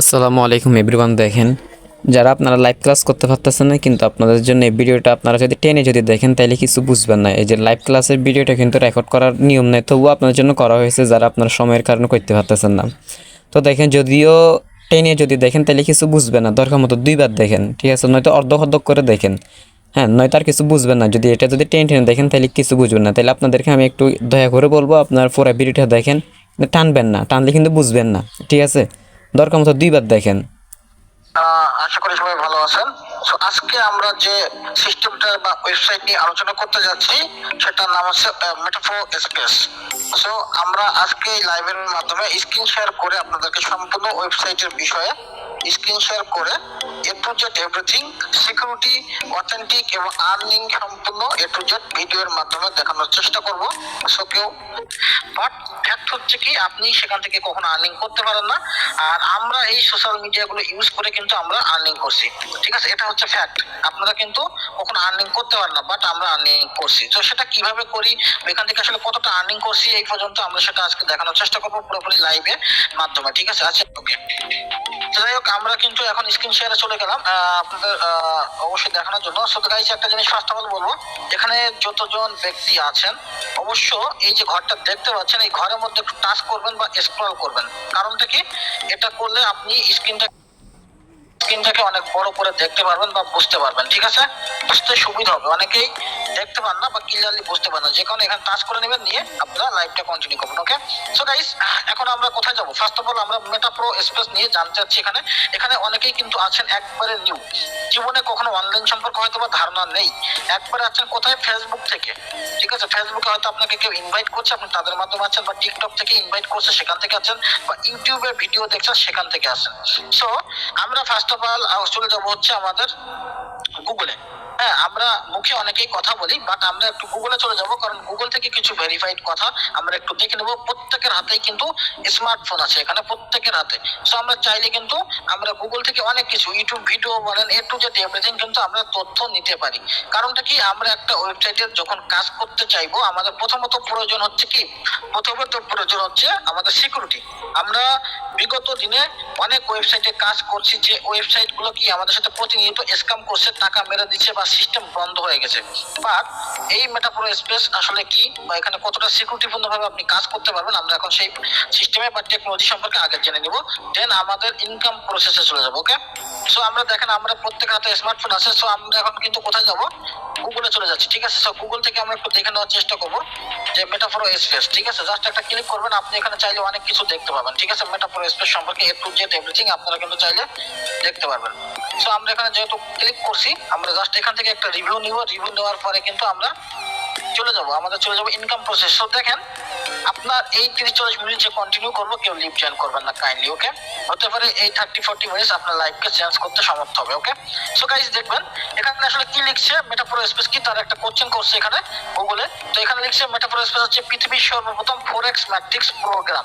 আসসালামু আলাইকুম এভরিওয়ান। দেখেন, যারা আপনারা লাইভ ক্লাস করতে পারতেছেন না, কিন্তু আপনাদের জন্য এই ভিডিওটা আপনারা যদি টেনে যদি দেখেন তাহলে কিছু বুঝবেন না। এই যে লাইভ ক্লাসের ভিডিওটা কিন্তু রেকর্ড করার নিয়ম নেই, তবুও আপনাদের জন্য করা হয়েছে যারা আপনার সময়ের কারণে করতে পারতেছেন না। তো দেখেন, যদিও টেনে যদি দেখেন তাহলে কিছু বুঝবেন না, দরকার মতো দুইবার দেখেন, ঠিক আছে? নয়তো অর্ধক অর্ধক করে দেখেন, হ্যাঁ, নয়তো আর কিছু বুঝবেন না। যদি এটা যদি টেনে টেনে দেখেন তাহলে কিছু বুঝবেন না। তাহলে আপনাদেরকে আমি একটু দয়া করে বলবো, আপনার পুরো ভিডিওটা দেখেন, টানবেন না, টানলে কিন্তু বুঝবেন না, ঠিক আছে? দরকার মতো দুইবার দেখেন। আশা করি সবাই ভালো আছেন। সো আজকে আমরা যে সিস্টেমটা বা ওয়েবসাইট নিয়ে আলোচনা করতে যাচ্ছি সেটার নাম হচ্ছে মেটাফোর স্পেস। সো আমরা আজকে লাইভের মাধ্যমে স্ক্রিন শেয়ার করে আপনাদেরকে সম্পূর্ণ ওয়েবসাইটের বিষয়ে স্ক্রিন শেয়ার করে A to Z everything security, authentic এবং আর্নিং সম্পূর্ণ এ টু জেড ভিডিওর মাধ্যমে দেখানোর চেষ্টা করব। সো কেউ বাট ফ্যাক্ট হচ্ছে কি, আপনি সেখান থেকে কখনো আর্নিং করতে পারেন না। আর আমরা এই সোশ্যাল মিডিয়াগুলো ইউজ করে কিন্তু আমরা আর্নিং করছি, ঠিক আছে? এটা হচ্ছে ফ্যাক্ট। আপনারা কিন্তু কখনো আর্নিং করতে পারেন না, বাট আমরা আর্নিং করছি। তো সেটা কিভাবে করি, এখান থেকে আসলে কতটা আর্নিং করছি এই পর্যন্ত আমরা সেটা আজকে দেখানোর চেষ্টা করবো পুরোপুরি লাইভের মাধ্যমে, ঠিক আছে? আচ্ছা, ওকে। যাই হোক, আমরা কিন্তু এখন স্ক্রিন শেয়ারে চলে গেলাম আপনাদের অবশ্যই দেখানোর জন্য। সো গাইস, একটা জিনিস ফার্স্ট অফ অল বলবো, এখানে যতজন ব্যক্তি আছেন অবশ্য এই যে ঘরটা দেখতে পাচ্ছেন, এই ঘরের মধ্যে একটু টাচ করবেন বা স্ক্রল করবেন। কারণটা কি, এটা করলে আপনি স্ক্রিনটাকে অনেক বড় করে দেখতে পারবেন বা বুঝতে পারবেন, ঠিক আছে? বুঝতে সুবিধা হবে। অনেকেই দেখতে পান না বা ক্লিয়ারলি বুঝতে পারেন না, যে কারণে এখানে টাচ করে নেবেন, নিয়ে আপনারা লাইভটা কন্টিনিউ করবেন। ওকে, সো গাইস, এখন আমরা কোথায় যাব? ফার্স্ট অফ অল আমরা মেটা প্রো স্পেস নিয়ে জানতে চাচ্ছি। এখানে এখানে অনেকেই কিন্তু আছেন একবারে নিউ, জীবনে কখনো অনলাইন সম্পর্কে হয়তো বা ধারণা নেই। একবারে আছেন কোথায়? ফেসবুক থেকে, ঠিক আছে? ফেসবুকে হয়তো আপনাকে কেউ ইনভাইট করছে, আপনি তাদের মাধ্যমে আছেন, বা টিকটক থেকে ইনভাইট করছে, সেখান থেকে আছেন, বা ইউটিউবে ভিডিও দেখছেন, সেখান থেকে আছেন। সো আমরা ফার্স্ট অফ অল চলে যাবো হচ্ছে আমাদের গুগলে। হ্যাঁ, আমরা মুখে অনেকেই কথা বলি, বাট আমরা একটু গুগলে চলে যাব, কারণ গুগল থেকে কিছু ভেরিফাইড কথা আমরা একটু দেখে নেব। প্রত্যেকের হাতেই কিন্তু স্মার্টফোন আছে এখানে, প্রত্যেকের হাতে। সো আমরা চাইলে কিন্তু আমরা গুগল থেকে অনেক কিছু, ইউটিউব ভিডিও বলেন, এ টু জেড এভরিথিং কিন্তু আমরা তথ্য নিতে পারি। কারণটা কি, আমরা একটা ওয়েবসাইটের যখন কাজ করতে চাইবো, আমাদের প্রথমত প্রয়োজন হচ্ছে কি, প্রথমত প্রয়োজন হচ্ছে আমাদের সিকিউরিটি। আমরা বিগত দিনে অনেক ওয়েবসাইটে কাজ করছি, যে ওয়েবসাইট গুলো কি আমাদের সাথে প্রতিনিয়ত স্ক্যাম করছে, টাকা মেরে দিচ্ছে বা সিস্টেম বন্ধ হয়ে গেছে। বাট এই মেটাপ্রো স্পেস আসলে কি, বা এখানে কতটা সিকিউরিটিপূর্ণ ভাবে আপনি কাজ করতে পারবেন, আমরা এখন সেই সিস্টেমে বা টেকনোলজি সম্পর্কে আগে জেনে নিব, দেন আমাদের ইনকাম প্রসেসে চলে যাবো। ওকে, সো আমরা দেখেন আমরা প্রত্যেক হাতে স্মার্টফোন আছে। সো আমরা এখন কিন্তু কোথায় যাব? গুগলে চলে যাচ্ছি, ঠিক আছে? সো গুগল থেকে আমরা একটু দেখে নেওয়ার চেষ্টা করবো যে মেটাফোর স্পেস, ঠিক আছে? জাস্ট একটা ক্লিক করবেন, আপনি এখানে চাইলে অনেক কিছু দেখতে পাবেন, ঠিক আছে? মেটাফোর স্পেস সম্পর্কে এ টু জেড এভরিথিং আপনারা কিন্তু চাইলে দেখতে পারবেন। সো আমরা এখানে যেহেতু ক্লিক করছি, আমরা জাস্ট এখান থেকে একটা রিভিউ নিব। রিভিউ নেওয়ার পরে কিন্তু আমরা চলে যাব ইনকাম প্রসেস। সো দেখেন, আপনার এই 30-40 মিনিট যে কন্টিনিউ করবো, কেউ লিভ জয়েন করবেন না কাইন্ডলি। ওকে, হতে পারে এই 30-40 মিনিট আপনার লাইফকে চেঞ্জ করতে সমর্থ হবে। ওকে, সো গাইস দেখবেন এখানে আসলে কি লিখছে, মেটাফোর স্পেস কি, তার একটা কোশ্চেন করছে এখানে গুগলে। তো এখানে লিখছে মেটাফোর স্পেস হচ্ছে পৃথিবীর সর্বপ্রথম ফরেক্স ম্যাট্রিক্স প্রোগ্রাম।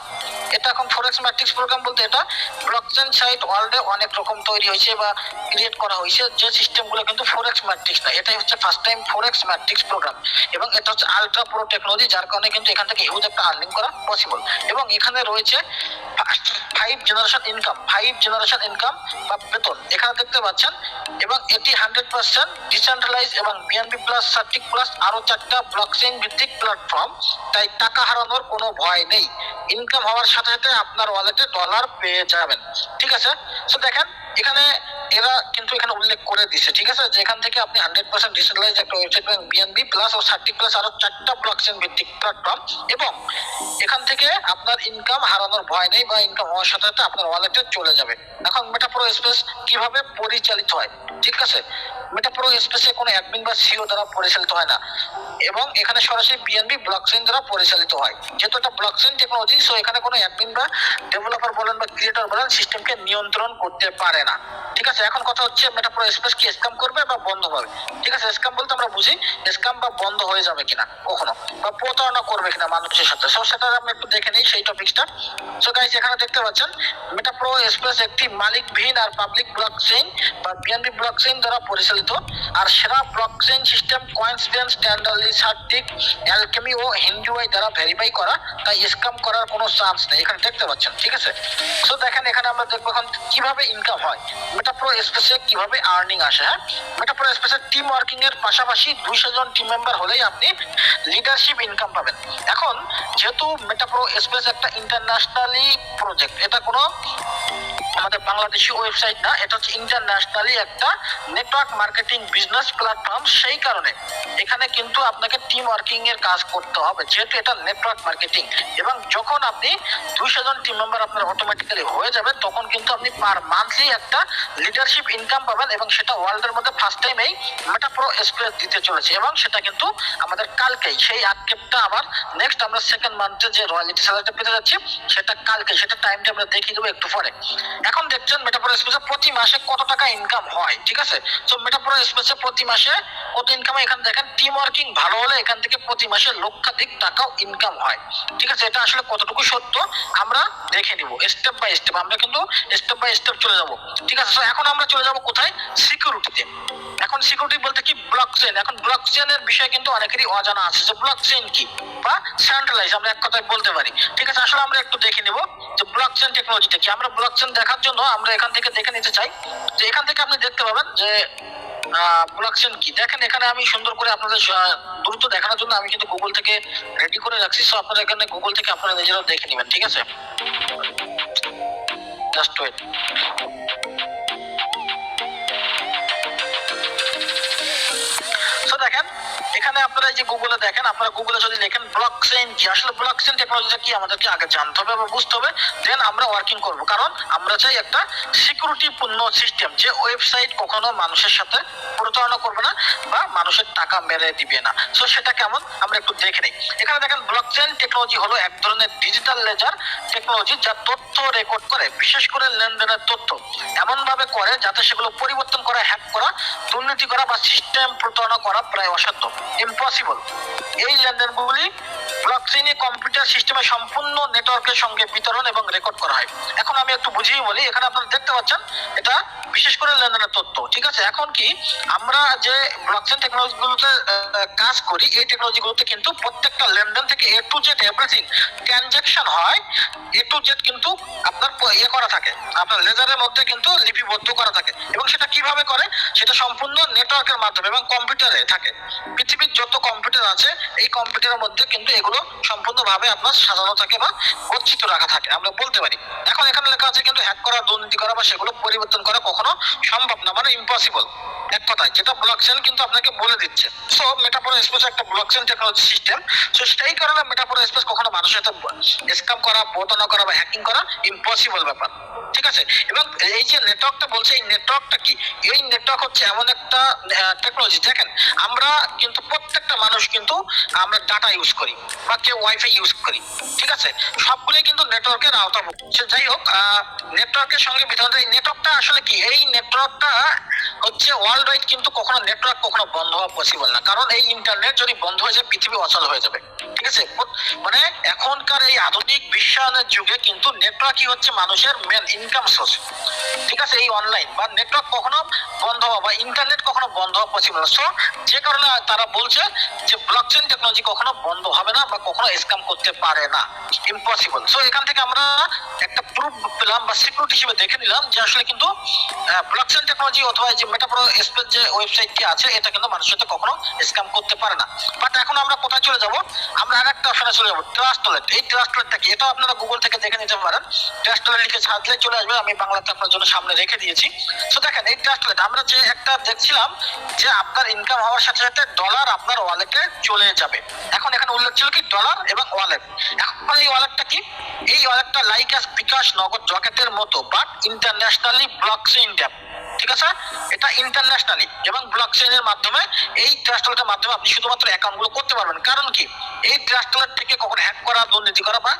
এটা এখন ফরেক্স ম্যাট্রিক্স প্রোগ্রাম বলতে, এটা ব্লকচেন সাইট ওয়ার্ল্ডে অনেক রকম তৈরি হয়েছে বা ক্রিয়েট করা হয়েছে, যে সিস্টেমগুলো কিন্তু ফরেক্স ম্যাট্রিক্স না। এটাই হচ্ছে ফার্স্ট টাইম ফরেক্স ম্যাট্রিক্স প্রোগ্রাম, এবং এটা হচ্ছে আলট্রা প্রো টেকনোলজি, যার কারণে কিন্তু এখান থেকে হিউজ একটা আর্নিং করা পসিবল। এবং এখানে রয়েছে 5 জেনারেশন ইনকাম বা বেতন এখানে দেখতে পাচ্ছেন। এবং এটি 100% ডিসেন্ট্রালাইজ এবং বিএনবি প্লাস, সার্টিক প্লাস, আরো 4টা ব্লকচেইন ভিত্তিক প্ল্যাটফর্ম। তাই টাকা হারানোর কোনো ভয় নেই। ইনকাম হওয়ার সাথে সাথে আপনার ওয়ালেটে ডলার পেয়ে যাবেন, ঠিক আছে? সো দেখেন এখানে এরা কিন্তু এখানে উল্লেখ করে দিচ্ছে, ঠিক আছে, যে এখান থেকে আপনি 100% ডিসেন্ট্রালাইজ একটা ওয়েবসাইট পাবেন, বিএনবি প্লাস ও সার্টিক প্লাস, আরো 4টা ব্লকচেইন ভিত্তিক প্ল্যাটফর্ম। এবং এখান থেকে আপনার ইনকাম হারানোর ভয় নেই, বা ইনকাম হওয়ার সাথে সাথে আপনার ওয়ালেটে চলে যাবে। এখন মেটাপ্রো স্পেস কিভাবে পরিচালিত হয়, ঠিক আছে? মেটাপ্রো স্পেসে কোনো অ্যাডমিন বা সিও দ্বারা পরিচালিত হয় না, এবং এখানে সরাসরি বিএনবি ব্লকচেইন দ্বারা পরিচালিত হয়। যেহেতু এটা ব্লকচেইন টেকনোলজি, সো এখানে কোনো অ্যাডমিন বা ডেভেলপার বলেন বা ক্রিয়েটর বলেন সিস্টেমকে নিয়ন্ত্রণ করতে পারে না, ঠিক আছে? এখন কথা হচ্ছে মেটাপ্রো স্পেস কি স্ক্যাম করবে বা বন্ধ হবে, ঠিক আছে? স্ক্যাম বলতে আমরা বুঝি স্ক্যাম বা বন্ধ হয়ে যাবে কিনা কখনো, বা প্রতারণা করবে কিনা মানুষের সাথে। সো সেটা আমরা একটু দেখে নিই সেই টপিকটা। সো গাইস এখানে দেখতে পাচ্ছেন মেটাপ্রো স্পেস একটি মালিকবিহীন আর পাবলিক ব্লকচেইন বা বিএনবি ব্লকচেইন দ্বারা পরিচালিত পরিচালিত আর সেরা ব্লকচেইন সিস্টেম কয়েন্সিডেন্স, স্ট্যান্ডার্ডলি সার্টিক, অ্যালকেমি ও হিন্ডুআই দ্বারা ভেরিফাই করা, তাই স্ক্যাম করার কোনো চান্স নেই। এখানে দেখতে পাচ্ছেন, ঠিক আছে। সো দেখেন এখানে আমরা দেখবো এখন কিভাবে ইনকাম হয়, মেটাপ্রো স্পেসে কিভাবে আর্নিং আসে। হ্যাঁ, মেটাপ্রো স্পেসের টিম ওয়ার্কিং এর পাশাপাশি 200 জন টিম মেম্বার হলেই আপনি লিডারশিপ ইনকাম পাবেন। এখন যেহেতু মেটাপ্রো স্পেস একটা ইন্টারন্যাশনালি প্রজেক্ট, এটা কোনো আমাদের বাংলাদেশি ওয়েবসাইট না, এটা হচ্ছে ইন্টারন্যাশনালি একটা নেটওয়ার্ক মার্কেটিং বিজনেস প্ল্যাটফর্ম। সেই কারণে এখানে কিন্তু আপনাকে টিম ওয়ার্কিং এর কাজ করতে হবে, যেহেতু এটা নেটওয়ার্ক মার্কেটিং। এবং যখন আপনি 200 জন টিম মেম্বার আপনার অটোমেটিক্যালি হয়ে যাবে, তখন কিন্তু আপনি পার মান্থলি একটা লিডারশিপ ইনকাম পাবেন, এবং সেটা ওয়ার্ল্ডের মধ্যে ফার্স্ট টাইম এই মেটাপ্রো স্পেস দিতে চলেছে। এবং সেটা কিন্তু আমাদের কালকেই, সেই আক্ষেপটা আবার নেক্সট আমরা সেকেন্ড মান্থে যে রয়্যালিটি স্যালারিটা পেতে যাচ্ছি সেটা কালকে, সেটা টাইমটা আমরা দেখিয়ে দেবো একটু পরে। এখন দেখছেন মেটাপ্রো স্পেসে প্রতি মাসে কত টাকা ইনকাম হয়, ঠিক আছে। তো মেটাপ্রো স্পেসে প্রতি মাসে কত ইনকাম হয় এখানে দেখেন। টিম ওয়ার্কিং ভালো হলে এখান থেকে প্রতি মাসে লক্ষাধিক টাকাও ইনকাম হয়, ঠিক আছে। এটা আসলে কতটুকু সত্য আমরা দেখে নিব স্টেপ বাই স্টেপ, আমরা কিন্তু স্টেপ বাই স্টেপ চলে যাব, ঠিক আছে। তো এখন আমরা চলে যাব কোথায়, সিকিউরিটিতে। এখন সিকিউরিটি বলতে কি, ব্লকচেইন। এখন ব্লকচেইনের বিষয়ে কিন্তু অনেকেরই অজানা আছে যে ব্লকচেইন কি বা সেন্ট্রালাইজ, আমরা এক কথায় বলতে পারি, ঠিক আছে। আসলে আমরা একটু দেখে নিব যে ব্লকচেইন টেকনোলজিটা কি। আমরা ব্লকচেইন দেখার জন্য আমরা এখান থেকে দেখে নিতে চাই, যে এখান থেকে আপনি দেখতে পাবেন যে ব্লকচেইন কি। দেখেন এখানে আমি সুন্দর করে আপনাদের দ্রুত দেখানোর জন্য আমি কিন্তু গুগল থেকে রেডি করে রাখছি। সো আপনারা এখানে গুগল থেকে আপনারা নিজেরাও দেখে নেবেন, ঠিক আছে। Just wait. দেখেন এখানে আপনারা এই যে গুগলে দেখেন, আপনারা গুগলে যদি লেখেন ব্লকচেইন কি, আসলে ব্লকচেইন টেকনোলজিটা কি আমাদেরকে আগে জানতে হবে বা বুঝতে হবে, দেন আমরা ওয়ার্কিং করব। কারণ আমরা চাই একটা সিকিউরিটি পূর্ণ সিস্টেম, যে ওয়েবসাইট কখনো মানুষের সাথে প্রতারণা করবে না বা মানুষের টাকা মেরে দিবে না। সো সেটা কেমন আমরা একটু দেখে নিই। এখানে দেখেন ব্লকচেইন টেকনোলজি হলো এক ধরনের ডিজিটাল লেজার টেকনোলজি, যা তথ্য রেকর্ড করে, বিশেষ করে লেনদেনের তথ্য এমন ভাবে করে যাতে সেগুলো পরিবর্তন করা, হ্যাক করা, দুর্নীতি করা বা সিস্টেম প্রতারণা করা প্রায় অসাধ্য, ইম্পসিবল। এই লেনদেনগুলি ব্লকচেইনে কম্পিউটার সিস্টেমে সম্পূর্ণ নেটওয়ার্কের সঙ্গে বিতরণ এবং রেকর্ড করা হয়। এখন আমি একটু বুঝিয়ে বলি, এখানে আপনারা দেখতে পাচ্ছেন এটা বিশেষ করে লেনদেনের তথ্য, ঠিক আছে। এখন কি আমরা যে ব্লকচেইন টেকনোলজিগুলোতে কাজ করি, এই টেকনোলজিগুলোতে কিন্তু প্রত্যেকটা লেনদেন থেকে এ টু জেড এভরিথিং ট্রানজাকশন হয়, এ টু জেড কিন্তু আপনার করা থাকে, আপনার লেজারের মধ্যে কিন্তু লিপিবদ্ধ করা থাকে। এবং সেটা কিভাবে করে, সেটা সম্পূর্ণ নেটওয়ার্কের মাধ্যমে এবং কম্পিউটারে থাকে। পৃথিবীর যত কম্পিউটার আছে এই কম্পিউটারের মধ্যে কিন্তু এগুলো সম্পূর্ণভাবে আপনার সাজানো থাকে বা গচ্ছিত রাখা থাকে, আমরা বলতে পারি। এখন এখানে লেখা আছে কিন্তু হ্যাক করা, দুর্নীতি করা বা সেগুলো পরিবর্তন করা কখনো সম্ভব না, মানে ইম্পসিবল এক কথায়, যেটা ব্লকচেইন কিন্তু আপনাকে বলে দিচ্ছে। সো মেটাপ্রো স্পেস একটা ব্লকচেইন টেকনোলজি সিস্টেম। সো সেই কারণে মেটাপ্রো স্পেস কখনো মানুষের সাথে স্ক্যাম করা, প্রতারণা করা বা হ্যাকিং করা ইম্পসিবল ব্যাপার, ঠিক আছে। এবং এই যে নেটওয়ার্কটা বলছে, এই নেটওয়ার্কটা কি, এই নেটওয়ার্ক হচ্ছে এমন একটা টেকনোলজি। দেখেন আমরা কিন্তু প্রত্যেকটা মানুষ কিন্তু আমরা ডাটা ইউজ করি বা কেউ ওয়াইফাই ইউজ করি, ঠিক আছে। সবগুলোই কিন্তু নেটওয়ার্কের আওতাভুক্ত। যাই হোক, নেটওয়ার্কের সঙ্গে বিতরণ, এই নেটওয়ার্কটা আসলে কি, এই নেটওয়ার্কটা হচ্ছে ওয়ার্ল্ড ওয়াইড, কিন্তু কখনো নেটওয়ার্ক কখনো বন্ধ হওয়া পসিবল না। কারণ এই ইন্টারনেট যদি বন্ধ হয়ে যায়, পৃথিবী অচল হয়ে যাবে, ঠিক আছে। মানে এখনকার এই আধুনিক বিশ্বায়নের যুগে কিন্তু নেটওয়ার্কই হচ্ছে মানুষের মেন ইনকাম সোর্স, ঠিক আছে। এই অনলাইন বা নেটওয়ার্ক কখনো বন্ধ হওয়া বা ইন্টারনেট কখনো বন্ধ হওয়া পসিবল না। সো যে কারণে তারা বলছে যে ব্লকচেইন টেকনোলজি কখনো বন্ধ হবে না বা কখনো স্ক্যাম করতে পারে না, ইম্পসিবল। সো এখান থেকে আমরা একটা প্রুফ পেলাম বা সিকিউরিটি হিসেবে দেখে নিলাম যে আসলে কিন্তু ব্লকচেইন টেকনোলজি অথবা যে মেটাপ্রো স্পেস যে ওয়েবসাইটটি আছে, এটা কিন্তু মানুষের সাথে কখনো স্ক্যাম করতে পারে না। বাট এখন আমরা কোথায় চলে যাব, আমরা আরেকটা অপশনে চলে যাব, ট্রাস্টলেট। এই ট্রাস্টলেটটা কি, এটা আপনারা গুগল থেকে দেখে নিতে পারেন। ট্রাস্টলেট লিখে ছাড়লে চলে আসবে, আমি বাংলাতে আপনার জন্য সামনে রেখে দিয়েছি। সো দেখেন এই ট্রাস্টলেট আমরা যে একটা দেখছিলাম যে আপনার ইনকাম হওয়ার সাথে সাথে ডলার আপনার ওয়ালেটে চলে যাবে। এখন এখানে উল্লেখ ছিল কি ডলার এবং ওয়ালেট। এখন এই ওয়ালেটটা কি, এই ওয়ালেটটা লাইক অ্যাজ বিকাশ, নগদ, রকেটের মতো, বাট ইন্টারন্যাশনালি ব্লকচেইন ট্যাপ, ঠিক আছে। এটা ইন্টারন্যাশনালি এবং ব্লকচেইনের মাধ্যমে, এই ট্রাস্ট ওয়ালেটের মাধ্যমে আপনি শুধুমাত্র অ্যাকাউন্টগুলো করতে পারবেন। কারণ কি, এই ট্রাস্ট ওয়ালেট থেকে কখনো হ্যাক করা, দুর্নীতি করা বা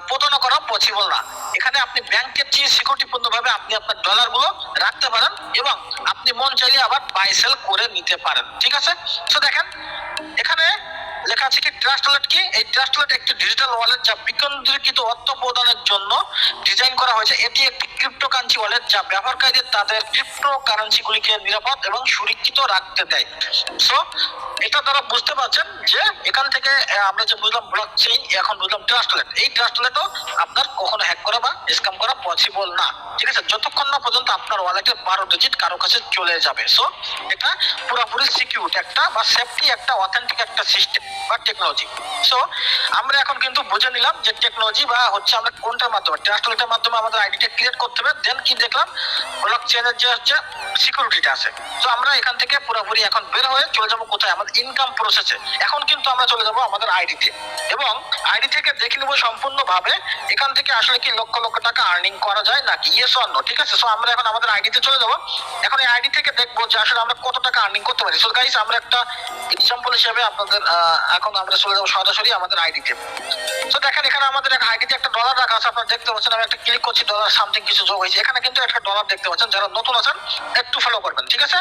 প্রতারণা করা পসিবল না। এখানে আপনি ব্যাংকের চেয়ে সিকিউরিটিপূর্ণভাবে আপনি আপনার ডলারগুলো রাখতে পারেন এবং আপনি মন চাইলে আবার বাই সেল করে নিতে পারেন, ঠিক আছে। তো দেখেন এখানে লেখা আছে কি ট্রাস্ট ওয়ালেট কি, এই ট্রাস্ট ওয়ালেট একটি ডিজিটাল ওয়ালেট যা বিকেন্দ্রীকৃত অর্থ প্রদানের জন্য ডিজাইন করা হয়েছে। এটি একটি ক্রিপ্টোকারেন্সি ওয়ালেট যা ব্যবহারকারীদের তাদের ক্রিপ্টোকারেন্সিগুলিকে নিরাপদ এবং সুরক্ষিত রাখতে দেয়। সো এটা তারা বুঝতে পারছেন যে এখান থেকে আমরা যে বুঝলাম ব্লকচেইন, এখন বুঝলাম ট্রাস্ট ওয়ালেট। এই ট্রাস্ট ওয়ালেটও আপনার কখনো হ্যাক করা বা স্ক্যাম করা পসিবল না, ঠিক আছে, যতক্ষণ না পর্যন্ত আপনার ওয়ালেটের 12 ডিজিট কারো কাছে চলে যাবে। সো এটা পুরোপুরি সিকিউর একটা বা সেফটি একটা অথেন্টিক একটা সিস্টেম বা টেকনোলজি। সো আমরা এখন কিন্তু বুঝে নিলাম যে টেকনোলজি বা হচ্ছে আমরা কোনটার মাধ্যমে, ট্রাস্ট ওয়ালেটের মাধ্যমে আমাদের আইডিটা ক্রিয়েট করতে হবে। দেন কি দেখলাম, ব্লকচেইনের যে হচ্ছে সিকিউরিটিটা আছে। তো আমরা এখান থেকে পুরোপুরি এখন বের হয়ে চলে যাব কোথায়, আমাদের ইনকাম প্রসেসে। এখন কিন্তু আমরা চলে যাব আমাদের আইডিতে এবং আইডি থেকে দেখে নেবো সম্পূর্ণভাবে এখান থেকে আসলে কি লক্ষ লক্ষ টাকা আর্নিং করা যায় নাকি, ইয়েস অর নো, ঠিক আছে। সো আমরা এখন আমাদের আইডিতে চলে যাব। এখন এই আইডি থেকে দেখবো যে আসলে আমরা কত টাকা আর্নিং করতে পারি। সো গাইস, আমরা একটা এক্সাম্পল হিসেবে আপনাদের এখন আমরা চলে যাবো সরাসরি আমাদের আইডিতে। তো দেখেন এখানে আমাদের এক আইডিতে একটা ডলার রাখা আছে, আপনারা দেখতে পাচ্ছেন। আমি একটা ক্লিক করছি, ডলার সামথিং কিছু যোগ হয়েছে। এখানে কিন্তু একটা ডলার দেখতে পাচ্ছেন, যারা নতুন আছেন একটু ফলো করবেন, ঠিক আছে।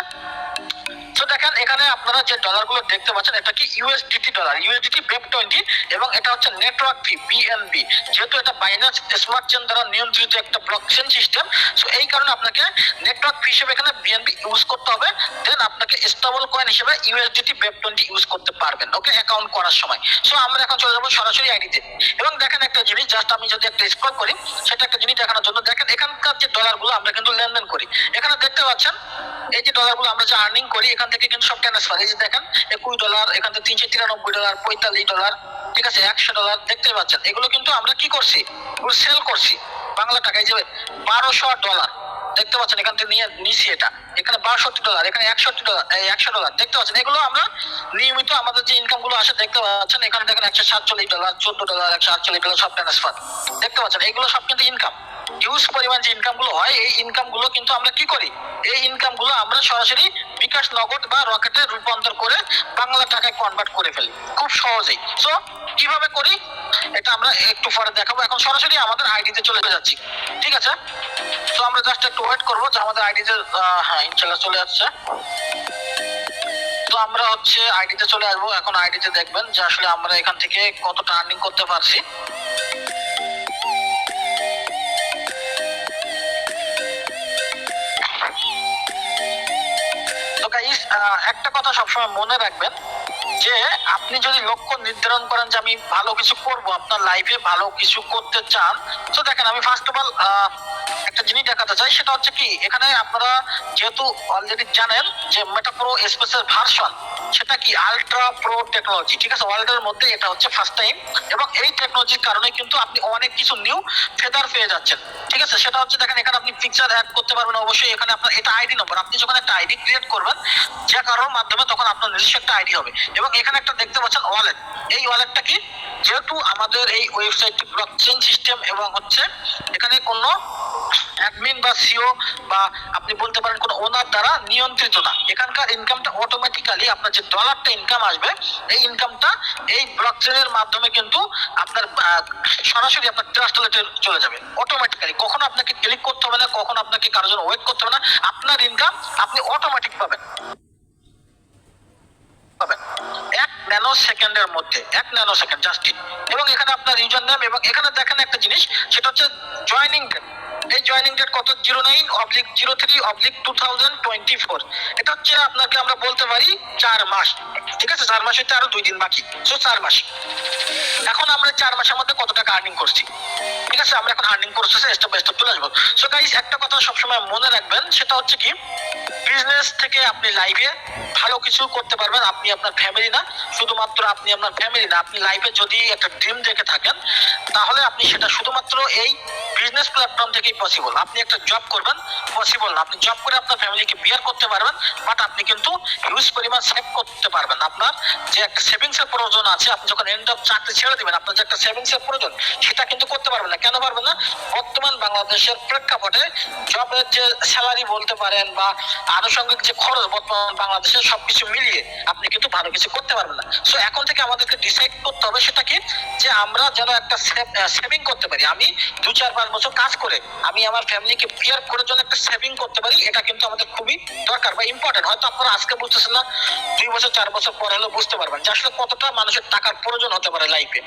তো দেখেন এখানে আপনারা যে ডলারগুলো দেখতে পাচ্ছেন, এটা কি ইউএসডিটি ডলার, ইউএসডিটি BEP20, এবং এটা হচ্ছে নেটওয়ার্ক ফি BNB। যেহেতু এটা বাইন্যান্স স্মার্ট চেইন দ্বারা নিয়ন্ত্রিত একটা ব্লকচেইন সিস্টেম, সো এই কারণে আপনাকে নেটওয়ার্ক ফি হিসেবে এখানে BNB ইউজ করতে হবে। দেন আপনাকে স্টেবল কয়েন হিসেবে ইউএসডিটি BEP20 ইউজ করতে পারবেন, ওকে, অ্যাকাউন্ট করার সময়। সো আমরা এখন চলে যাবো সরাসরি আইডিতে এবং দেখেন একটা জিনিস, জাস্ট আমি যদি একটা স্ক্রল করি, সেটা একটা জিনিস দেখানোর জন্য। দেখেন এখানকার যে ডলারগুলো আমরা কিন্তু লেনদেন করি, এখানে দেখতে পাচ্ছেন এই যে ডলারগুলো আমরা যে আর্নিং করি, এখান থেকে কিন্তু সব ট্রান্সফার। এই যে দেখেন $21, এখান থেকে $393, $45, ঠিক আছে, $100, দেখতে পাচ্ছেন। এগুলো কিন্তু আমরা কি করছি, এগুলো সেল করছি বাংলা টাকায়। যে $1200 দেখতে পাচ্ছেন, এখান থেকে নিয়ে নিছি। এটা এখানে $62, এখানে $61, $100 দেখতে পাচ্ছেন। এগুলো আমরা নিয়মিত আমাদের যে ইনকাম গুলো আসে দেখতে পাচ্ছেন। এখানে দেখেন $147, $14, $148 সব ট্রান্সফার দেখতে পাচ্ছেন। এগুলো সব কিন্তু ইনকাম। হিউজ পরিমাণ যে ইনকাম গুলো হয়, এই ইনকাম গুলো কিন্তু আমরা কি করি, এই ইনকাম গুলো আমরা সরাসরি বিকাশ, নগদ বা রকেটে রূপান্তর করে বাংলা টাকায় কনভার্ট করে ফেলি খুব সহজেই। সো কিভাবে করি এটা আমরা একটু পরে দেখাবো। এখন সরাসরি আমাদের আইডিতে চলে যাচ্ছি, ঠিক আছে। তো আমরা জাস্ট একটু ওয়েট করবো যে আমাদের আইডিতে, হ্যাঁ ইনশাআল্লাহ চলে আসছে। তো আমরা হচ্ছে আইডিতে চলে আসবো। এখন আইডিতে দেখবেন যে আসলে আমরা এখান থেকে কতটা আর্নিং করতে পারছি। তো গাইস, একটা কথা সবসময় মনে রাখবেন যে আপনি যদি লক্ষ্য নির্ধারণ করেন যে আমি ভালো কিছু করব, আপনার লাইফে ভালো কিছু করতে চান, তো দেখেন আমি ফার্স্ট অফ অল একটা জিনিস দেখাতে চাই। সেটা হচ্ছে কি, এখানে আপনারা যেহেতু অলরেডি জানেন যে মেটা প্রো স্পেসের ভার্সন, সেটা কি আলট্রা প্রো টেকনোলজি, ঠিক আছে, ওয়ার্ল্ডের মধ্যে এটা হচ্ছে ফার্স্ট টাইম। এবং এই টেকনোলজির কারণে কিন্তু আপনি অনেক কিছু নিউ ফেদার পেয়ে যাচ্ছেন, ঠিক আছে। সেটা হচ্ছে দেখেন এখানে আপনি পিকচার অ্যাড করতে পারবেন অবশ্যই। এখানে আপনার এটা আইডি নম্বর, আপনি যখন একটা আইডি ক্রিয়েট করবেন যে কারোর মাধ্যমে, তখন আপনার নিজস্ব একটা আইডি হবে। এবং এখানে একটা দেখতে পাচ্ছেন ওয়ালেট। এই ওয়ালেটটা কি, যেহেতু আমাদের এই ওয়েবসাইটটি ব্লকচেইন সিস্টেম এবং হচ্ছে এখানে কোনো অ্যাডমিন বা সিও বা আপনি বলতে পারেন কোনো ওনার দ্বারা নিয়ন্ত্রিত না। এখানকার ইনকামটা অটোমেটিক্যালি আপনার যে ডলারটা ইনকাম আসবে, এই ইনকামটা এই ব্লকচেইনের মাধ্যমে কিন্তু আপনার সরাসরি আপনার ট্রাস্ট ওয়ালেটে চলে যাবে অটোমেটিক্যালি। কখনো আপনাকে ক্লিক করতে হবে না, কখনো আপনাকে কারোর জন্য ওয়েট করতে হবে না। আপনার ইনকাম আপনি অটোমেটিক পাবেন 1 ন্যানো সেকেন্ডের মধ্যে, 1 ন্যানো সেকেন্ড জাস্ট। এবং এখানে আপনার ইউজার নেম, এবং এখানে দেখেন একটা জিনিস, সেটা হচ্ছে জয়নিং ডেট। এই জয়নিং ডেট কত, 09/03/2024। এটা হচ্ছে আপনাকে আমরা বলতে পারি 4 মাস, ঠিক আছে। 4 মাস হইতে আরো 2 দিন বাকি, সো 4 মাস। এখন আমরা 4 মাসের মধ্যে কত টাকা আর্নিং করছি, ঠিক আছে। আমরা এখন আর্নিং প্রসেসে স্টেপ বাই স্টেপ চলে আসবো। সো গাইস, একটা কথা সবসময় মনে রাখবেন, সেটা হচ্ছে কি, বিজনেস থেকে আপনি লাইফে ভালো কিছু করতে পারবেন। আপনি আপনার ফ্যামিলি না, শুধুমাত্র আপনি আপনার ফ্যামিলি না, আপনি লাইফে যদি একটা ড্রিম দেখে থাকেন, তাহলে আপনি সেটা শুধুমাত্র এই বিজনেস প্ল্যাটফর্ম থেকেই পসিবল। আপনি একটা জব করবেন, পসিবল না। আপনি জব করে আপনার ফ্যামিলিকে বিয়ার করতে পারবেন, বাট আপনি কিন্তু হিউজ পরিমাণ সেভ করতে পারবেন। আপনার যে একটা সেভিংস এর প্রয়োজন আছে, আপনি যখন এন্ড অফ চাকরি ছেড়ে দিবেন, আপনার যে একটা সেভিংস এর প্রয়োজন, সেটা কিন্তু করতে পারবেন না। কেন পারবেন না? বর্তমান বাংলাদেশের প্রেক্ষাপটে জবের যে স্যালারি বলতে পারেন বা আনুষঙ্গিক যে খরচ, বর্তমান বাংলাদেশের সবকিছু মিলিয়ে আপনি কিন্তু ভালো কিছু করতে পারবেন না। সো এখন থেকে আমাদেরকে ডিসাইড করতে হবে সেটা কি, যে আমরা যেন একটা সেভিং করতে পারি। আমি 2-4-5 বছর কাজ করে আমি আমার ফ্যামিলিকে বিয়ার করার জন্য একটা সেভিং করতে পারি, এটা কিন্তু আমাদের খুবই দরকার বা ইম্পর্টেন্ট। হয়তো আপনারা আজকে বুঝতেছেন না, 2 বছর 4 বছর পর হলেও বুঝতে পারবেন যে আসলে কতটা মানুষের টাকার প্রয়োজন হতে পারে লাইফে,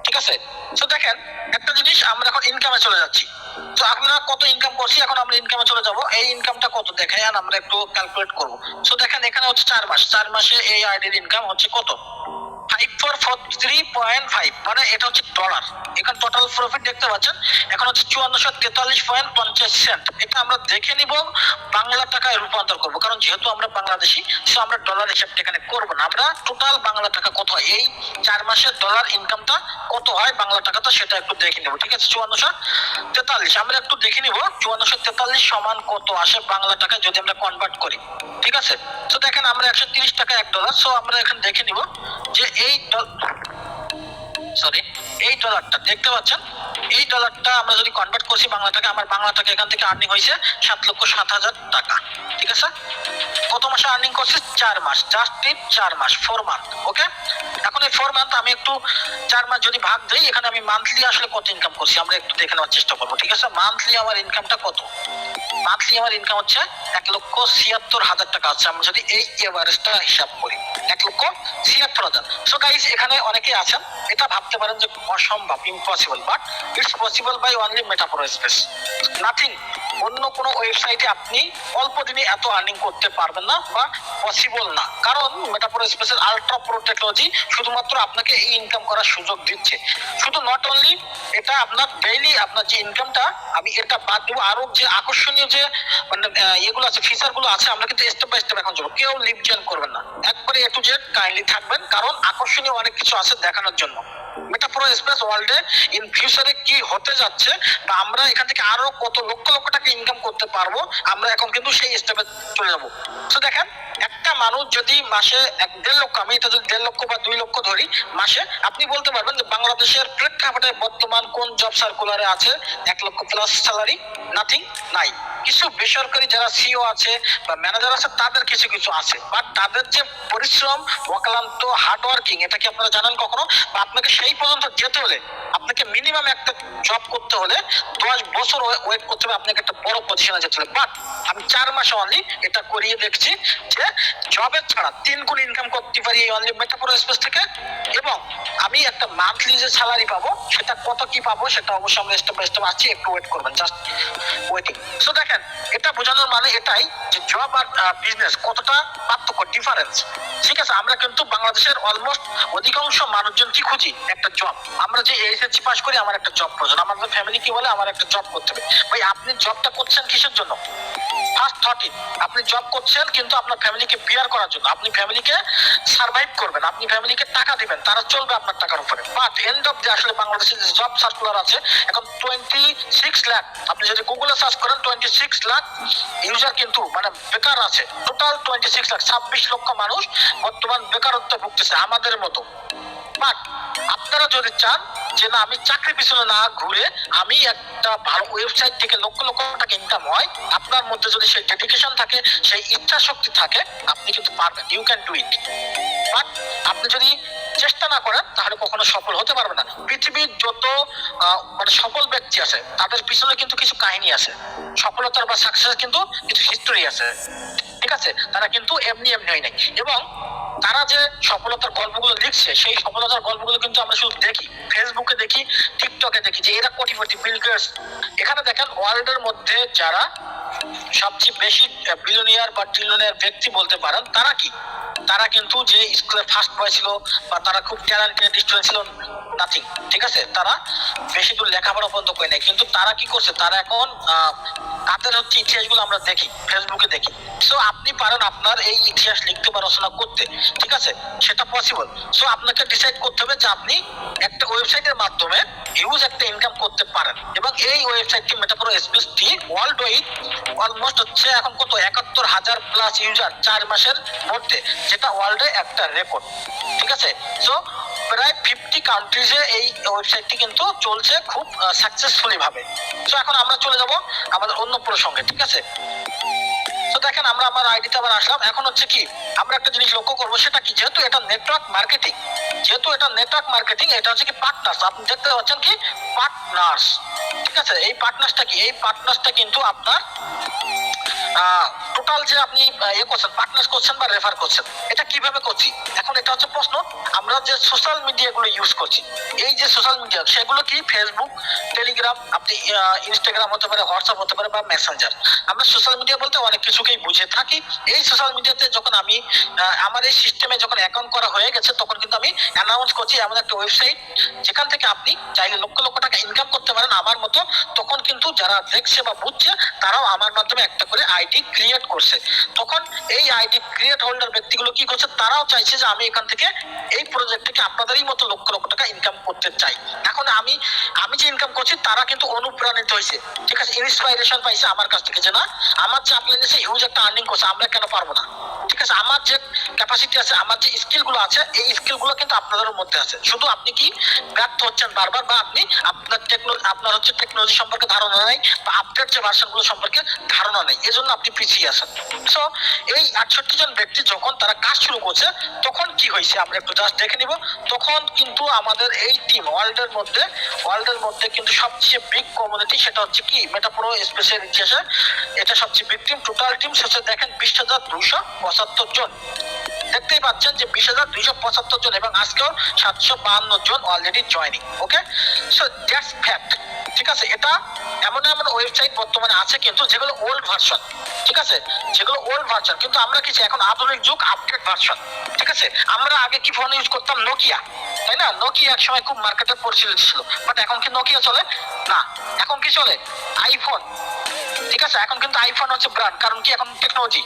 ঠিক ঠিক আছে। তো দেখেন একটা জিনিস, আমরা এখন ইনকামে চলে যাচ্ছি। তো আমরা কত ইনকাম করছি, এখন আমরা ইনকামে চলে যাব। এই ইনকামটা কত দেখেন, আমরা একটু ক্যালকুলেট করব। তো দেখেন এখানে হচ্ছে 4 মাসে এই আইডির ইনকাম হচ্ছে কত, 5443.5, মানে এটা হচ্ছে ডলার। এখানে টোটাল প্রফিট দেখতে পাচ্ছেন এখন হচ্ছে 5443.50 এটা আমরা দেখে নিব, বাংলা টাকায় রূপান্তর করব, কারণ যেহেতু আমরা বাংলাদেশি, সো আমরা ডলার হিসাবটা এখানে করব না। আমরা টোটাল বাংলা টাকা কত হয়, এই 4 মাসের ডলার ইনকামটা কত হয় বাংলা টাকাটা, সেটা একটু দেখে নেব। ঠিক আছে, 5443 আমরা একটু দেখে নিব 5443 সমান কত আসে বাংলা টাকায় যদি আমরা কনভার্ট করি। ঠিক আছে, তো দেখেন আমরা 130 টাকা $1, সো আমরা এখানে দেখে নিব যে এই এই ডলারটা দেখতে পাচ্ছেন, এই ডলারটা আমরা যদি কনভার্ট করছি বাংলা টাকা, আমার বাংলা টাকা এখান থেকে আর্নিং হয়েছে 7,07,000 টাকা। ঠিক আছে, কত মাসে আর্নিং করছি, 4 মাস, জাস্ট ইন 4 মাস, 4 মান্থ। ওকে, এখন এই 4 মান্থ আমি একটু 4 মাস যদি ভাগ দেই, এখানে আমি মান্থলি আসলে কত ইনকাম করছি আমরা একটু দেখে নেওয়ার চেষ্টা করবো। ঠিক আছে, মান্থলি আমার ইনকামটা কত, মান্থলি আমার ইনকাম হচ্ছে 1,76,000 টাকা আছে। আমরা যদি এই এভারেজটা হিসাব করি 1,76,000। সো গাইস এখানে অনেকে আছেন এটা ভাবতে পারেন যে অসম্ভব, impossible, but it's possible by only metaphor space, nothing. অন্য কোনো ওয়েবসাইটে আপনি অল্প দিনে এত আর্নিং করতে পারবেন না বা পসিবল না, কারণ মেটাফোর স্পেসের আলট্রা প্রো টেকনোলজি শুধুমাত্র আপনাকে এই ইনকাম করার সুযোগ দিচ্ছে। শুধু নট অনলি এটা, আপনার ডেইলি আপনার যে ইনকামটা, আমি এটা বাদ দেবো, আরো যে আকর্ষণীয় যে মানে এগুলো আছে, ফিচার গুলো আছে, আমরা কিন্তু স্টেপ বাই স্টেপ এখন যাবো। কেউ লিভ জয়েন করবেন না, একবারে এ টু জেড কাইন্ডলি থাকবেন, কারণ আকর্ষণীয় অনেক কিছু আছে দেখানোর জন্য। মেটাফোর স্পেস ওয়ার্ল্ডে ইন ফিউচারে কি হতে যাচ্ছে, বা আমরা এখান থেকে আরো কত লক্ষ লক্ষ টাকা ইনকাম করতে পারবো, আমরা এখন কিন্তু সেই স্টেপে চলে যাবো। তো দেখেন একটা মানুষ যদি মাসে 1.5 লক্ষ, আমি এটা যদি 1.5 লক্ষ বা 2 লক্ষ ধরি মাসে, আপনি বলতে পারবেন যে বাংলাদেশের প্রেক্ষাপটে বর্তমান কোন জব সার্কুলারে আছে 1 লক্ষ প্লাস স্যালারি, নাথিং, নাই। কিছু বেসরকারি যারা সিও আছে বা ম্যানেজার আছে তাদের কিছু কিছু আছে, বাট তাদের যে পরিশ্রম, অক্লান্ত হার্ড ওয়ার্কিং, এটা কি আপনারা জানেন কখনো? বা আপনাকে সেই পর্যন্ত যেতে হলে আপনাকে মিনিমাম একটা জব করতে হলে 10 বছর ওয়েট করতে হবে, আপনাকে একটা বড় পজিশনে যেতে হবে। বাট আমি 4 মাসে অনলি এটা করিয়ে দেখছি যে জবের ছাড়া 3 গুণ ইনকাম করতে পারি এই অনলি মেটাফোর স্পেস থেকে, এবং আমি একটা মান্থলি যে স্যালারি পাবো সেটা কত কি পাবো সেটা অবশ্যই আমরা স্টেপ বাই স্টেপ আসছি, একটু ওয়েট করবেন, জাস্ট ওয়েটিং। সো দেখেন এটা বোঝানোর মানে এটাই যে জব আর বিজনেস কতটা পার্থক্য, ডিফারেন্স। ঠিক আছে, আমরা কিন্তু বাংলাদেশের অলমোস্ট অধিকাংশ মানুষজন কি খুঁজি, একটা জব। আমরা যে এইচএসসি পাস করি আমার একটা জব প্রয়োজন, আমাদের ফ্যামিলি কি বলে আমার একটা জব করতে হবে। ভাই আপনি জবটা করছেন কিসের জন্য? ফার্স্ট থট ইন, আপনি জব করছেন কিন্তু আপনার ফ্যামিলিকে বিয়ার করার জন্য, আপনি ফ্যামিলিকে সার্ভাইভ করবেন, আপনি ফ্যামিলিকে টাকা দিবেন, তারা চলবে আপনার টাকার উপরে। বাট এন্ড অফ যে আসলে বাংলাদেশে যে জব সার্কুলার আছে এখন 26 লাখ, আপনি যদি গুগলে সার্চ করেন 26 লাখ ইউজার কিন্তু মানে বেকার আছে, টোটাল 26 লাখ, 26 লক্ষ মানুষ বর্তমান বেকারত্বে ভুগতেছে আমাদের মতো। বাট আপনারা যদি চান যে না আমি চাকরি পিছনে না ঘুরে আমি একটা ভালো ওয়েবসাইট থেকে লক্ষ লক্ষ টাকা ইনকাম হয়, আপনার মধ্যে যদি সেই ডেডিকেশন থাকে, সেই ইচ্ছা শক্তি থাকে, আপনি কিন্তু পারবেন, you can do it. But আপনি যদি চেষ্টা না করেন তাহলে কখনো সফল হতে পারবে না। পৃথিবীর যত মানে সফল ব্যক্তি আছে তাদের পিছনে কিন্তু কিছু কাহিনী আছে, সফলতার বা সাকসেস কিন্তু কিছু হিস্টোরি আছে। ঠিক আছে, তারা কিন্তু এমনি এমনি হয় নাই, এবং তারা যে সফলতার গল্পগুলো লিখছে সেই সফলতার গল্পগুলো কিন্তু আমরা শুধু দেখি, ফেসবুকে দেখি, টিকটকে দেখি যে এরা কোটিপতি, বিল গেটস। এখানে দেখেন ওয়ার্ল্ডের মধ্যে যারা সবচেয়ে বেশি বিলিয়নিয়ার বা ট্রিলিয়নিয়ার ব্যক্তি বলতে পারেন, তারা কি, তারা কিন্তু যে স্কুলে ফার্স্ট বয় ছিল বা তারা খুব ট্যালেন্টেড স্টুডেন্ট ছিল, নাথিং। ঠিক আছে, তারা বেশি দূর লেখাপড়া পর্যন্ত করে নাই, কিন্তু তারা কি করছে, তারা এখন তাদের হচ্ছে ইতিহাসগুলো আমরা দেখি, ফেসবুকে দেখি। সো আপনি পারেন আপনার এই ইতিহাস লিখতে বা রচনা করতে, ঠিক আছে, সেটা পসিবল। সো আপনাকে ডিসাইড করতে হবে যে আপনি একটা ওয়েবসাইটের মাধ্যমে হিউজ একটা ইনকাম করতে পারেন, এবং এই ওয়েবসাইটটি মেটাফোর স্পেসটি ওয়ার্ল্ড ওয়াইড অলমোস্ট হচ্ছে এখন কত 71,000 প্লাস ইউজার 4 মাসের মধ্যে, যেটা ওয়ার্ল্ডে একটা রেকর্ড। ঠিক আছে, সো প্রায় 50 কান্ট্রিজে এই ওয়েবসাইটটি কিন্তু চলছে খুব সাকসেসফুলি ভাবে। তো এখন আমরা চলে যাব আমাদের অন্য প্রসঙ্গে। ঠিক আছে, তো দেখেন আমরা আমার আইডিতে আবার আসলাম। এখন হচ্ছে কি আমরা একটা জিনিস লক্ষ্য করবো, সেটা কি, যেহেতু এটা নেটওয়ার্ক মার্কেটিং, এটা হচ্ছে কি পার্টনার্স, আপনি দেখতে পাচ্ছেন কি পার্টনার্স। ঠিক আছে, এই পার্টনার্সটা কি, এই পার্টনার্সটা কিন্তু আপনার টোটাল যে আপনি করছেন, পার্টনার করছেন বা রেফার করছেন, এটা কিভাবে করছি? এখন এটা হচ্ছে প্রশ্ন। আমরা যে সোশ্যাল মিডিয়া গুলো ইউজ করছি, এই যে সোশ্যাল মিডিয়া, সেগুলো কি ফেসবুক, টেলিগ্রাম, আপনি ইনস্টাগ্রাম হতে পারে, হোয়াটসঅ্যাপ হতে পারে, বা মেসেঞ্জার। আমরা সোশ্যাল মিডিয়া বলতে অনেক কিছুকেই বুঝে থাকি। এই সোশ্যাল মিডিয়াতে যখন আমি আমার এই সিস্টেমে যখন অ্যাকাউন্ট করা হয়ে গেছে, তখন কিন্তু আমি অ্যানাউন্স করছি এমন একটা ওয়েবসাইট যেখান থেকে আপনি চাইলে লক্ষ লক্ষ টাকা ইনকাম করতে পারেন আমার মতো। তখন কিন্তু যারা দেখছে বা বুঝছে, তারাও আমার মাধ্যমে একটা করে আইডি ক্রিয়েট করছে। তখন এই আইডি ক্রিয়েট হোল্ডার ব্যক্তিগুলো কি করছে, তারাও চাইছে যে আমি এখান থেকে এই প্রজেক্ট থেকে আপনাদেরই মতো লক্ষ লক্ষ টাকা ইনকাম করতে চাই। এখন আমি যে ইনকাম করছি, তারা কিন্তু অনুপ্রাণিত হয়েছে, ঠিক আছে, ইন্সপাইরেশন পাইছে আমার কাছ থেকে, যে না, আমার যে আপনি হিউজ একটা আর্নিং করছে, আমরা কেন পারবো না? ঠিক আছে, আমার যে ক্যাপাসিটি আছে, আমার যে স্কিল গুলো আছে, এই স্কিল গুলো কিন্তু আপনাদের মধ্যে আছে। শুধু আপনি কি ব্যর্থ হচ্ছেন বারবার, বা আপনি আপনার হচ্ছে টেকনোলজি সম্পর্কে ধারণা নেই, বা আপডেট যে ভার্সন গুলো সম্পর্কে ধারণা নেই, এজন্য আপনি পিছিয়ে আছেন। সো এই 68 জন ব্যক্তি যখন তারা কাজ শুরু করছে, তখন কি হয়েছে আমরা একটু জাস্ট দেখে নিব। তখন কিন্তু আমাদের এই টিম ওয়ার্ল্ডের মধ্যে কিন্তু সবচেয়ে বিগ কমিউনিটি, সেটা হচ্ছে কি মেটাপ্রো স্পেশাল ইতিহাসে এটা সবচেয়ে বিগ টিম। টোটাল টিম শেষে দেখেন 20,275 জন। দেখতেই পাচ্ছেন যে 20,275 জন, এবং আজকেও 752 জন already joining. Okay, so that's fact. ঠিক আছে, এটা এমন এমন ওয়েবসাইট বর্তমানে আছে কিন্তু যেগুলো ওল্ড ভার্সন, ঠিক আছে, যেগুলো ওল্ড ভার্সন, কিন্তু আমরা কিছু এখন আধুনিক যুগ, আপডেট ভার্সন। ঠিক আছে, আমরা আগে কি ফোন ইউজ করতাম? নোকিয়া, তাই না? নোকিয়া এক সময় খুব মার্কেটে পরিচিত ছিল, বাট এখন কি নোকিয়া চলে না? এখন কি চলে? আইফোন। ঠিক আছে, এখন কিন্তু আইফোন হচ্ছে ব্র্যান্ড, কারণ কি এখন টেকনোলজি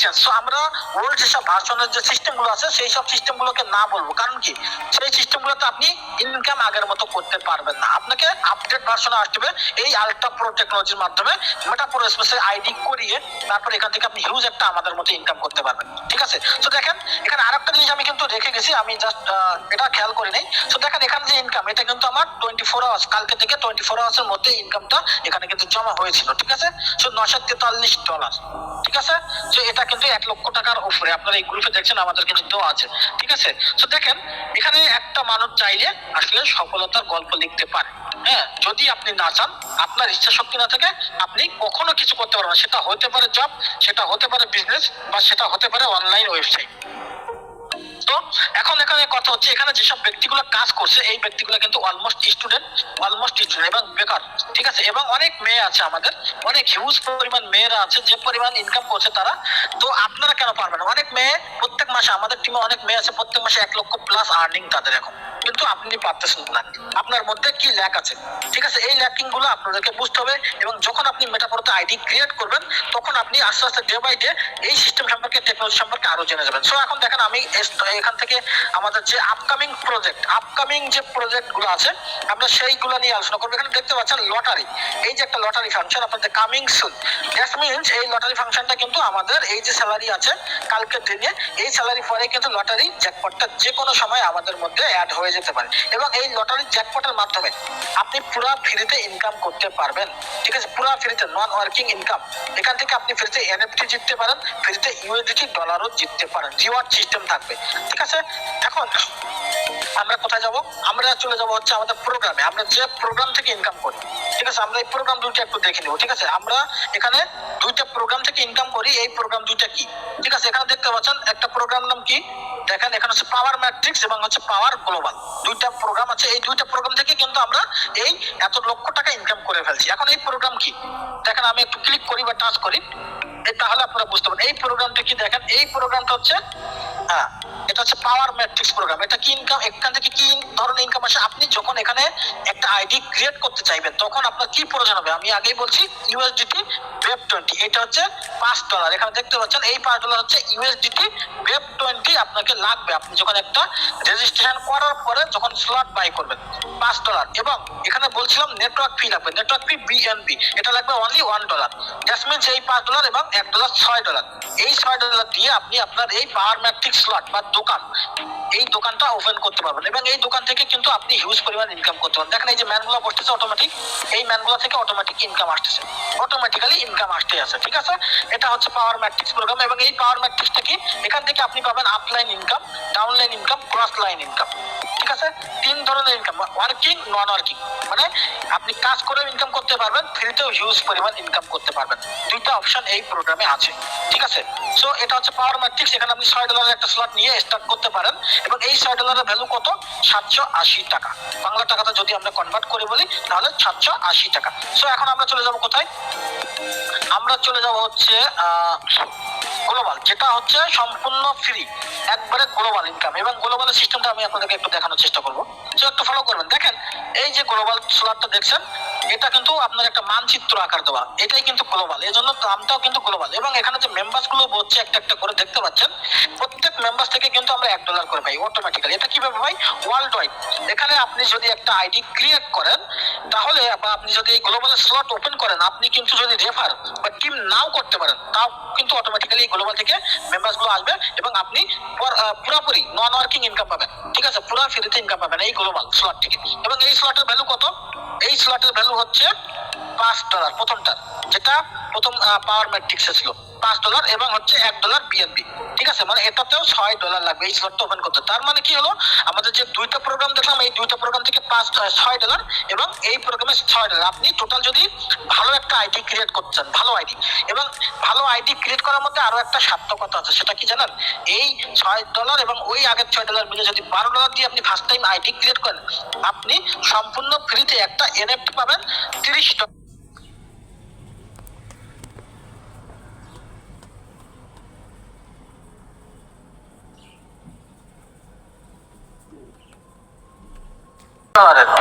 চেঞ্জ। সো আমরা ওল্ড যেসব ভার্সনের যে সিস্টেম গুলো আছে, সেই সব সিস্টেম গুলোকে না বলবো, কারণ কি সেই সিস্টেম গুলোতে আপনি ইনকাম আগের মতো করতে পারবেন না। আপনাকে আপডেট ভার্সনে আসতে হবে এই আলট্রা প্রো টেকনোলজির মাধ্যমে, মেটাপ্রো স্পেসে আইডি করিয়ে, তারপর এখান থেকে আপনি হিউজ একটা আমাদের মতো ইনকাম করতে পারবেন। ঠিক আছে, তো দেখেন এখানে আরেকটা জিনিস আমি কিন্তু রেখে গেছি, আমি জাস্ট এটা খেয়াল করি নাই। তো দেখেন এখানে যে ইনকাম, এটা কিন্তু আমার 24 আওয়ার্স, কালকে থেকে 24 আওয়ার্সের মধ্যে ইনকামটা এখানে কিন্তু জমা হয়েছিল। ঠিক আছে, সো $943। ঠিক আছে, তো এটা কিন্তু 1 লক্ষ টাকার উপরে, আপনারা এই গ্রুপে দেখছেন আমাদের কিন্তু দেওয়া আছে। ঠিক আছে, তো দেখেন এখানে একটা মানুষ চাইলে আসলে সফলতার গল্প লিখতে পারে। হ্যাঁ, যদি আপনি না চান, আপনার ইচ্ছা শক্তি না থাকে, আপনি কখনো কিছু করতে পারবেন না। সেটা হতে পারে জব, সেটা হতে পারে বিজনেস, বা সেটা হতে পারে অনলাইন ওয়েবসাইট। তো এখন এখানে কথা হচ্ছে, এখানে যেসব ব্যক্তিগুলো কাজ করছে, এই ব্যক্তিগুলো কিন্তু অলমোস্ট স্টুডেন্ট এবং বেকার। ঠিক আছে, এবং অনেক মেয়ে আছে আমাদের, অনেক হিউজ পরিমাণ মেয়েরা আছে যে পরিমাণ ইনকাম করছে তারা। তো আপনারা কেন পারবেন? অনেক মেয়ে প্রত্যেক মাসে, আমাদের টিমে অনেক মেয়ে আছে প্রত্যেক মাসে 1 লক্ষ প্লাস আর্নিং তাদের এখন, কিন্তু আপনি পারতেছেন না। আপনার মধ্যে কি ল্যাক আছে? ঠিক আছে, এই ল্যাকিং গুলো আপনাদেরকে বুঝতে হবে, এবং যখন আপনি মেটাপ্রোতে আইডি ক্রিয়েট করবেন, তখন আপনি আস্তে আস্তে ডে বাই ডে এই সিস্টেম সম্পর্কে, টেকনোলজি সম্পর্কে আরো জেনে যাবেন। সো এখন দেখেন আমি এখান থেকে আমাদের যে আপকামিং যে প্রজেক্ট গুলো আছে, আমরা সেইগুলো নিয়ে আলোচনা করবো। এখানে দেখতে পাচ্ছেন লটারি, এই যে একটা লটারি ফাংশন আপনাদের কামিং সুন। দ্যাট মিন্স এই লটারি ফাংশনটা কিন্তু আমাদের এই যে স্যালারি আছে কালকের দিনে, এই স্যালারি পরে কিন্তু লটারি জ্যাকপটটা যে কোনো সময় আমাদের মধ্যে অ্যাড হয়ে যেতে পারে, এবং এই লটারি জ্যাকপটের মাধ্যমে আপনি পুরো ফ্রিতে ইনকাম করতে পারবেন। ঠিক আছে, পুরো ফ্রিতে, নন ওয়ার্কিং ইনকাম। এখান থেকে আপনি ফ্রিতে এনএফটি জিততে পারেন, ফ্রিতে ইউএসডিটি ডলারও জিততে পারেন, রিওয়ার্ড সিস্টেম থাকবে। ঠিক আছে, এখন আমরা কোথায় যাব? আমরা চলে যাব হচ্ছে আমাদের প্রোগ্রামে, আমরা যে প্রোগ্রাম থেকে ইনকাম করি। ঠিক আছে, আমরা এই প্রোগ্রাম দুটো একটু দেখে নিব। ঠিক আছে, আমরা এখানে দুইটা প্রোগ্রাম থেকে ইনকাম করি, এই প্রোগ্রাম দুইটা কি? ঠিক আছে, এখানে দেখতে পাচ্ছেন একটা প্রোগ্রাম নাম কি, দেখেন এখানে হচ্ছে পাওয়ার ম্যাট্রিক্স এবং হচ্ছে পাওয়ার গ্লোবাল, দুইটা প্রোগ্রাম আছে। এই দুইটা প্রোগ্রাম থেকে কিন্তু আমরা এই এত লক্ষ টাকা ইনকাম করে ফেলছি। এখন এই প্রোগ্রাম কি, দেখেন আমি একটু ক্লিক করি বা টাচ করি, তাহলে আপনারা বুঝতে পারেন এই প্রোগ্রামটা কি। দেখেন এই প্রোগ্রামটা হচ্ছে, হ্যাঁ, এটা হচ্ছে পাওয়ার ম্যাট্রিক্স প্রোগ্রাম। এটা কি ইনকাম, এখান থেকে কি ধরনের ইনকাম আসে? আপনি যখন এখানে একটা আইডি ক্রিয়েট করতে চাইবেন, তখন আপনার কি প্রয়োজন হবে? আমি আগেই বলছি, ইউএসডিটি ওয়েব 20, এটা হচ্ছে $5। এখানে দেখতে পাচ্ছেন এই $5 হচ্ছে ইউএসডিটি ওয়েব 20 আপনাকে লাগবে, আপনি যখন একটা রেজিস্ট্রেশন করার পরে যখন স্লট বাই করবেন, $5। এবং এখানে বলছিলাম নেটওয়ার্ক ফি লাগবে, নেটওয়ার্ক ফি বিএনবি, এটা লাগবে অনলি $1। দ্যাট মিন্স এই $5 এবং $1 $6, এই $6 দিয়ে আপনি আপনার এই পাওয়ার ম্যাট্রিক্স স্লট বা দোকান, এই দোকানটা ওপেন করতে পারবেন, এবং এই দোকান থেকে কিন্তু আপনি হিউজ পরিমাণ ইনকাম করতে পারবেন। দেখেন এই যে ম্যানগুলো বসতেছে অটোমেটিক, এই ম্যানগুলো থেকে অটোমেটিক ইনকাম আসতেছে, অটোমেটিক্যালি ইনকাম আসতে আছে। ঠিক আছে, এটা হচ্ছে পাওয়ার ম্যাট্রিক্স প্রোগ্রাম, এবং এই পাওয়ার ম্যাট্রিক্সটা কি, এখান থেকে আপনি পাবেন upline income, downline income, cross line income. ঠিক ঠিক আছে, 3 ধরনের ইনকাম, ওয়ার্কিং, নন ওয়ার্কিং, মানে আপনি কাজ করে ইনকাম করতে পারবেন, ফ্রিতেও হিউজ পরিমাণ ইনকাম করতে পারবেন। দুইটা অপশন এই প্রোগ্রামে আছে, ঠিক আছে। সো এটা হচ্ছে পাওয়ার ম্যাট্রিক্স। এখানে আপনি $6 একটা স্লট নিয়ে স্টার্ট করতে পারেন এবং এই $6 ভ্যালু কত? 780 টাকা। বাংলা টাকাতে যদি আমরা কনভার্ট করে বলি তাহলে 780 টাকা। সো এখন আমরা চলে যাব কোথায়? আমরা চলে যাব হচ্ছে গ্লোবাল, যেটা হচ্ছে সম্পূর্ণ ফ্রি, একবারে গ্লোবাল ইনকাম। এবং গ্লোবালের সিস্টেমটা আমি আপনাদেরকে একটু দেখানোর চেষ্টা করব, তো একটু ফলো করবেন। দেখেন এই যে গ্লোবাল স্লটটা দেখছেন, এটা কিন্তু আপনার একটা মানচিত্র আকার দেওয়া, এটাই কিন্তু গ্লোবাল, এই জন্য দামটাও কিন্তু গ্লোবাল। এবং এখানে যে মেম্বার্স গুলো হচ্ছে একটা একটা করে দেখতে পাচ্ছেন, প্রত্যেক মেম্বার্স থেকে কিন্তু আমরা $1 করে পাই অটোমেটিক্যালি। এটা কিভাবে পাই? World wide. এখানে আপনি যদি একটা আইডি ক্রিয়েট করেন তাহলে, বা আপনি যদি গ্লোবাল স্লট ওপেন করেন, আপনি কিন্তু যদি রেফার বা টিম নাও করতে পারেন, তাও কিন্তু অটোমেটিক্যালি গ্লোবাল থেকে মেম্বার্স গুলো আসবে এবং আপনি পুরোপুরি নন ওয়ার্কিং ইনকাম পাবেন, ঠিক আছে, পুরো ফ্রিতে ইনকাম পাবেন এই গ্লোবাল স্লট থেকে। এবং এই স্লটের ভ্যালু কত? এই স্লটের ভ্যালু হচ্ছে $5 প্রথমটা, যেটা প্রথম পাওয়ার ম্যাট্রিক্সে ছিল $5 এবং হচ্ছে $1 বিএনবি, ঠিক আছে। মানে এটাতেও $6 লাগবে এই স্লটটা ওপেন করতে। তার মানে কি হলো, আমাদের যে দুইটা প্রোগ্রাম দেখলাম, এই দুইটা প্রোগ্রাম থেকে $6 এবং এই প্রোগ্রামে $6। আপনি টোটাল যদি ভালো একটা আইডি ক্রিয়েট করছেন, ভালো আইডি, এবং ভালো আইডি ক্রিয়েট করার মধ্যে আরো একটা সার্থকতা আছে, সেটা কি জানেন? এই $6 এবং ওই আগের $6 মিলে যদি $12 দিয়ে আপনি ফার্স্ট টাইম আইডি ক্রিয়েট করেন, আপনি সম্পূর্ণ ফ্রিতে একটা এনএফটি পাবেন $30।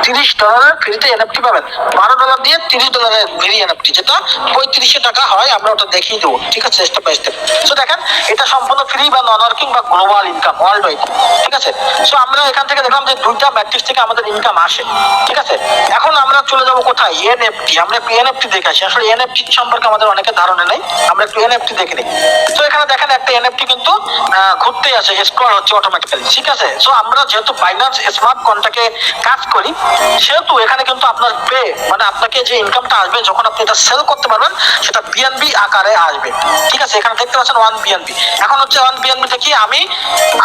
$30 ফ্রিতে এনএফটি পাবেন। $12 দিয়ে $30 ফ্রি এনএফটি, যেটা 3500 টাকা হয়, আমরা ওটা দেখিয়ে দেবো, ঠিক আছে, স্টেপ বাই স্টেপ। সো দেখেন এটা সম্পূর্ণ ফ্রি বা নন ওয়ার্কিং বা গ্লোবাল ইনকাম, ওয়ার্ল্ড ওয়াইড, ঠিক আছে। সো আমরা এখান থেকে দেখলাম যে দুইটা ম্যাট্রিক্স থেকে আমাদের ইনকাম আসে, ঠিক আছে। এখন আমরা চলে যাব কোথায়? এনএফটি। আমরা একটু এনএফটি দেখে আসি। আসলে এনএফটি সম্পর্কে আমাদের অনেকের ধারণা নেই, আমরা একটু এনএফটি দেখে নিই। তো এখানে দেখেন একটা এনএফটি কিন্তু ঘুরতেই আছে, স্ক্রল হচ্ছে অটোমেটিক্যালি, ঠিক আছে। সো আমরা যেহেতু বাইন্যান্স স্মার্ট কন্ট্রাক্টে কাজ করি, সেহেতু এখানে কিন্তু আপনার পে, মানে আপনাকে যে ইনকামটা আসবে যখন আপনি এটা সেল করতে পারবেন, সেটা বিএনবি আকারে আসবে, ঠিক আছে। এখানে দেখতে পাচ্ছেন 1 বিএনবি। এখন হচ্ছে 1 বিএনবি থেকে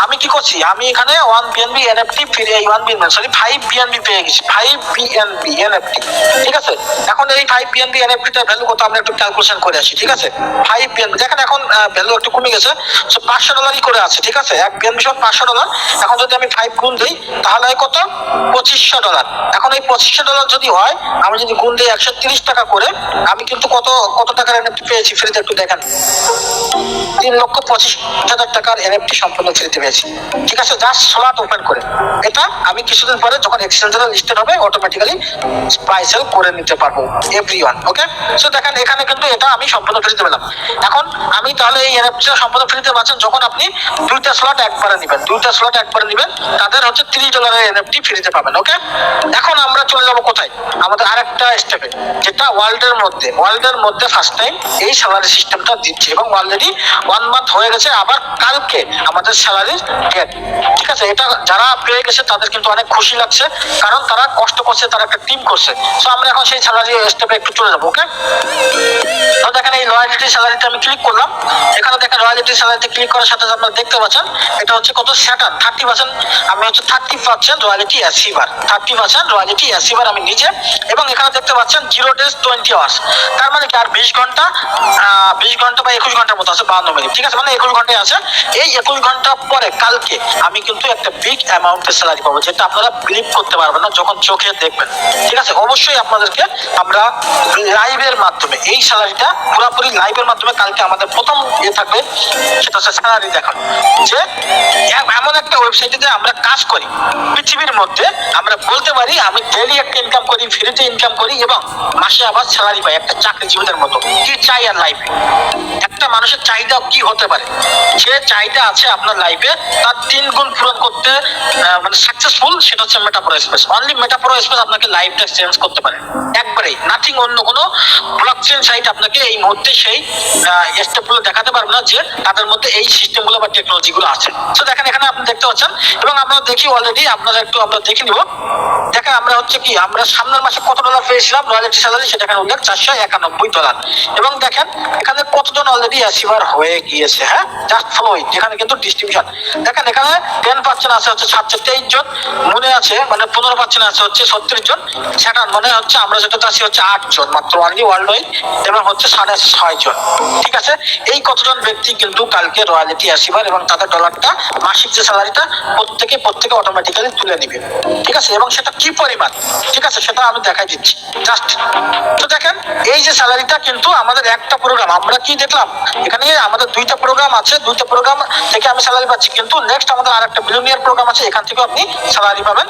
আমি কি করছি? আমি এখানে 1 বিএনবি এনএফটি ফিরে, 1 বিএনবি সরি 5 বিএনবি পেয়ে গেছি, 5 বিএনবি এনএফটি, ঠিক আছে। এখন এই 5 বিএনবি এনএফটিটার ভ্যালু কত আমরা একটু ক্যালকুলেশন করে আসি, ঠিক আছে। 5 বিএনবি দেখেন এখন ভ্যালু একটু কমে গেছে, সো $500 করে আছে, ঠিক আছে। 1 বিএনবি সমান $500। এখন যদি আমি 5 গুণ দেই তাহলে হয় কত? $2500। এখন এই $2500 যদি হয়, আমি যদি গুণ দিই 130 টাকা করে, আমি কিন্তু কত কত টাকার এনএফটি পেয়েছি ফ্রিতে একটু দেখেন। 3,25,000 টাকার এনএফটি সম্পূর্ণ ফ্রিতে পেয়েছি, ঠিক আছে, জাস্ট স্লট ওপেন করে। এটা আমি কিছুদিন পরে যখন এক্সচেঞ্জে লিস্টেড হবে, অটোমেটিক্যালি বাই সেল করে নিতে পারবো এভরিওয়ান, ওকে। সো দেখেন এখানে কিন্তু এটা আমি সম্পূর্ণ ফ্রিতে পেলাম। এখন আমি তাহলে এই এনএফটিটা সম্পূর্ণ ফ্রিতে পাচ্ছেন যখন আপনি দুইটা স্লট একবারে নেবেন, তাদের হচ্ছে $30 এনএফটি ফ্রিতে পাবেন, ওকে। এখন আমরা চলে যাব কোথায়? আমাদের আরেকটা স্টেপে, যেটা ওয়ার্ল্ডের মধ্যে ফার্স্ট টাইম এই স্যালারি সিস্টেমটা দিচ্ছে এবং অলরেডি 1 মান্থ হয়ে গেছে। আবার কালকে আমাদের স্যালারির ডেট, ঠিক আছে। এটা যারা পেয়ে গেছে তাদের কিন্তু অনেক খুশি লাগছে, কারণ তারা কষ্ট করছে, তারা একটা টিম করছে। সো আমরা এখন সেই স্যালারি স্টেপে একটু চলে যাবো, ওকে। তো দেখেন এই লয়ালিটি স্যালারিতে আমি ক্লিক করলাম। এখানে দেখেন লয়ালিটি স্যালারিতে ক্লিক করার সাথে সাথে আপনারা দেখতে পাচ্ছেন এটা হচ্ছে কত? স্যাটার্ন 30%। আমি হচ্ছে 30% রয়্যালিটি অ্যাসিভার, 30% রয়্যালিটি অ্যাসিভার আমি নিজে। এবং এখানে দেখতে পাচ্ছেন 0 days 20 hours, তার মানে কি আর 20 ঘন্টা বা 21 ঘন্টার মতো আছে, 52 মিনিট, ঠিক আছে। মানে 21 ঘন্টায় আছে। এই 21 ঘন্টা পরে কালকে আমি কিন্তু একটা বিগ অ্যামাউন্টের স্যালারি পাবো, যেটা আপনারা বিলিভ করতে পারবেন না যখন চোখে দেখবেন, ঠিক আছে। অবশ্যই আপনাদেরকে আমরা লাইভের মাধ্যমে এই স্যালারিটা পুরোপুরি লাইভের মাধ্যমে কালকে আমাদের প্রথম থাকবে, সেটা হচ্ছে স্যালারি দেখানো। যে এমন একটা ওয়েবসাইটে আমরা কাজ করি পৃথিবীর মধ্যে, আমরা বলতে পারি আমি ডেইলি একটা ইনকাম করি, ফ্রিতে ইনকাম করি এবং মাসে আবার স্যালারি পাই, একটা চাকরিজীবীদের মতো। কি চাই আর লাইফে? একটা মানুষের চাহিদা কি হতে পারে? যে চাহিদা আছে আপনার লাইফে তার 3 গুণ পূরণ করতে মানে সাকসেসফুল, সেটা হচ্ছে metaphor space. Only metaphor space আপনাকে লাইফটা চেঞ্জ করতে পারে একবারেই, নাথিং। অন্য কোনো ব্লকচেন সাইট আপনাকে এই মুহূর্তে সেই স্টেপগুলো দেখাতে পারবে না যে তাদের মধ্যে এই সিস্টেমগুলো বা টেকনোলজিগুলো আছে। তো দেখেন এখানে আপনি দেখতে পাচ্ছেন, এবং আমরা দেখি অলরেডি, আপনারা একটু আমরা দেখে নিব। দেখেন আমরা হচ্ছে কি, আমরা সামনের মাসে কত ডলার পেয়েছিলাম রয়্যালিটি স্যালারি, সেটা এখানে উল্লেখ $491। এবং দেখেন এখানে কতজন অলরেডি অলরেডি অ্যাচিভার হয়ে গিয়েছে। হ্যাঁ, জাস্ট ফলো ইট। এখানে কিন্তু ডিস্ট্রিবিউশন দেখেন, এখানে 10% আছে হচ্ছে 23 জন, মনে আছে মানে 15% আছে হচ্ছে 36 জন, সেটা মানে হচ্ছে আমরা যেটাতে আছি হচ্ছে 8 জন মাত্র অনলি ওয়ার্ল্ড ওয়াইড, এবং হচ্ছে 6.5 জন। ঠিক আছে, এই কতজন ব্যক্তি কিন্তু কালকে রয়্যালিটি অ্যাচিভার এবং তাদের ডলারটা মাসিক যে স্যালারিটা প্রত্যেকে অটোমেটিক্যালি তুলে নিবে। ঠিক আছে, এবং সেটা কি পরিমাণ, ঠিক আছে, সেটা আমি দেখাই দিচ্ছি জাস্ট। তো দেখেন এই যে স্যালারিটা কিন্তু আমাদের একটা প্রোগ্রাম, আমরা কি দেখলাম এখানে আমাদের 2টা প্রোগ্রাম আছে, 2টা প্রোগ্রাম থেকে আমি স্যালারি পাচ্ছি, কিন্তু নেক্সট আমাদের আরেকটা বিলিয়নিয়ার প্রোগ্রাম আছে, এখান থেকে আপনি স্যালারি পাবেন।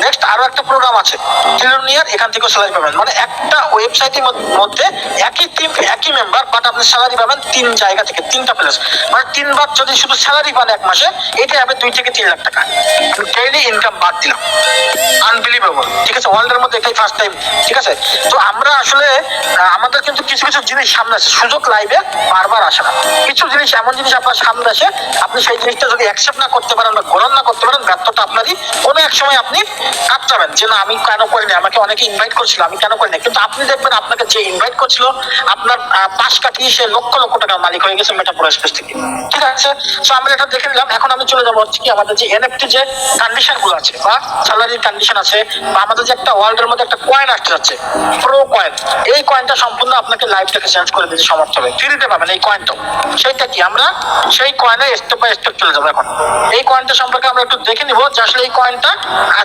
নেক্সট আরো একটা প্রোগ্রাম আছে ট্রিলিয়নিয়ার, এখান থেকেও স্যালারি পাবেন। মানে একটা ওয়েবসাইটের মধ্যে একই টিম একই মেম্বার, বাট আপনি স্যালারি পাবেন 3 জায়গা থেকে, 3টা প্লেস। মানে 3 বার যদি শুধু স্যালারি পান এক মাসে, এটা হবে 2 থেকে 3 লাখ টাকা ডেইলি ইনকাম বাদ দিলাম। আনবিলিভেবল। ঠিক আছে, ওয়ার্ল্ডের মধ্যে এটাই ফার্স্ট টাইম। ঠিক আছে, তো আমরা আসলে আমাদের কিন্তু কিছু কিছু জিনিস সামনে আছে, সুযোগ লাইভে বারবার আসে না। কিছু জিনিস এমন জিনিস আপনার সামনে আসে, আপনি সেই জিনিসটা যদি অ্যাকসেপ্ট না করতে পারেন বা গ্রহণ না করতে পারেন, ব্যর্থতা আপনারই। কোনো এক সময় আপনি কাঁপতাবেন যে না আমি কেন করিনি, আমাকে অনেকে ইনভাইট করছিল আমি কেন করিনি, কিন্তু আপনি দেখবেন আপনাকে যে ইনভাইট করছিল আপনার পাশ কাটিয়ে সে লক্ষ লক্ষ টাকার মালিক হয়ে গেছে মেটাফোর স্পেস থেকে। ঠিক আছে, সো আমরা এটা দেখে নিলাম। এখন আমি চলে যাবো হচ্ছে কি আমাদের যে এনএফটি যে কন্ডিশন গুলো আছে বা স্যালারির কন্ডিশন আছে, বা আমাদের যে একটা ওয়ার্ল্ডের মধ্যে একটা কয়েন আসতে যাচ্ছে প্রো কয়েন, এই কয়েনটা সম্পূর্ণ আপনাকে লাইফটাকে চেঞ্জ করে দিতে সমর্থ হবে, ফ্রিতে পাবেন এই কয়েনটা। সেইটা কি, আমরা সেই কয়েনে স্টেপ বাই স্টেপ চলে যাবো। এখন এই কয়েনটা সম্পর্কে আমরা একটু দেখে নিব যে আসলে এই কয়েনটা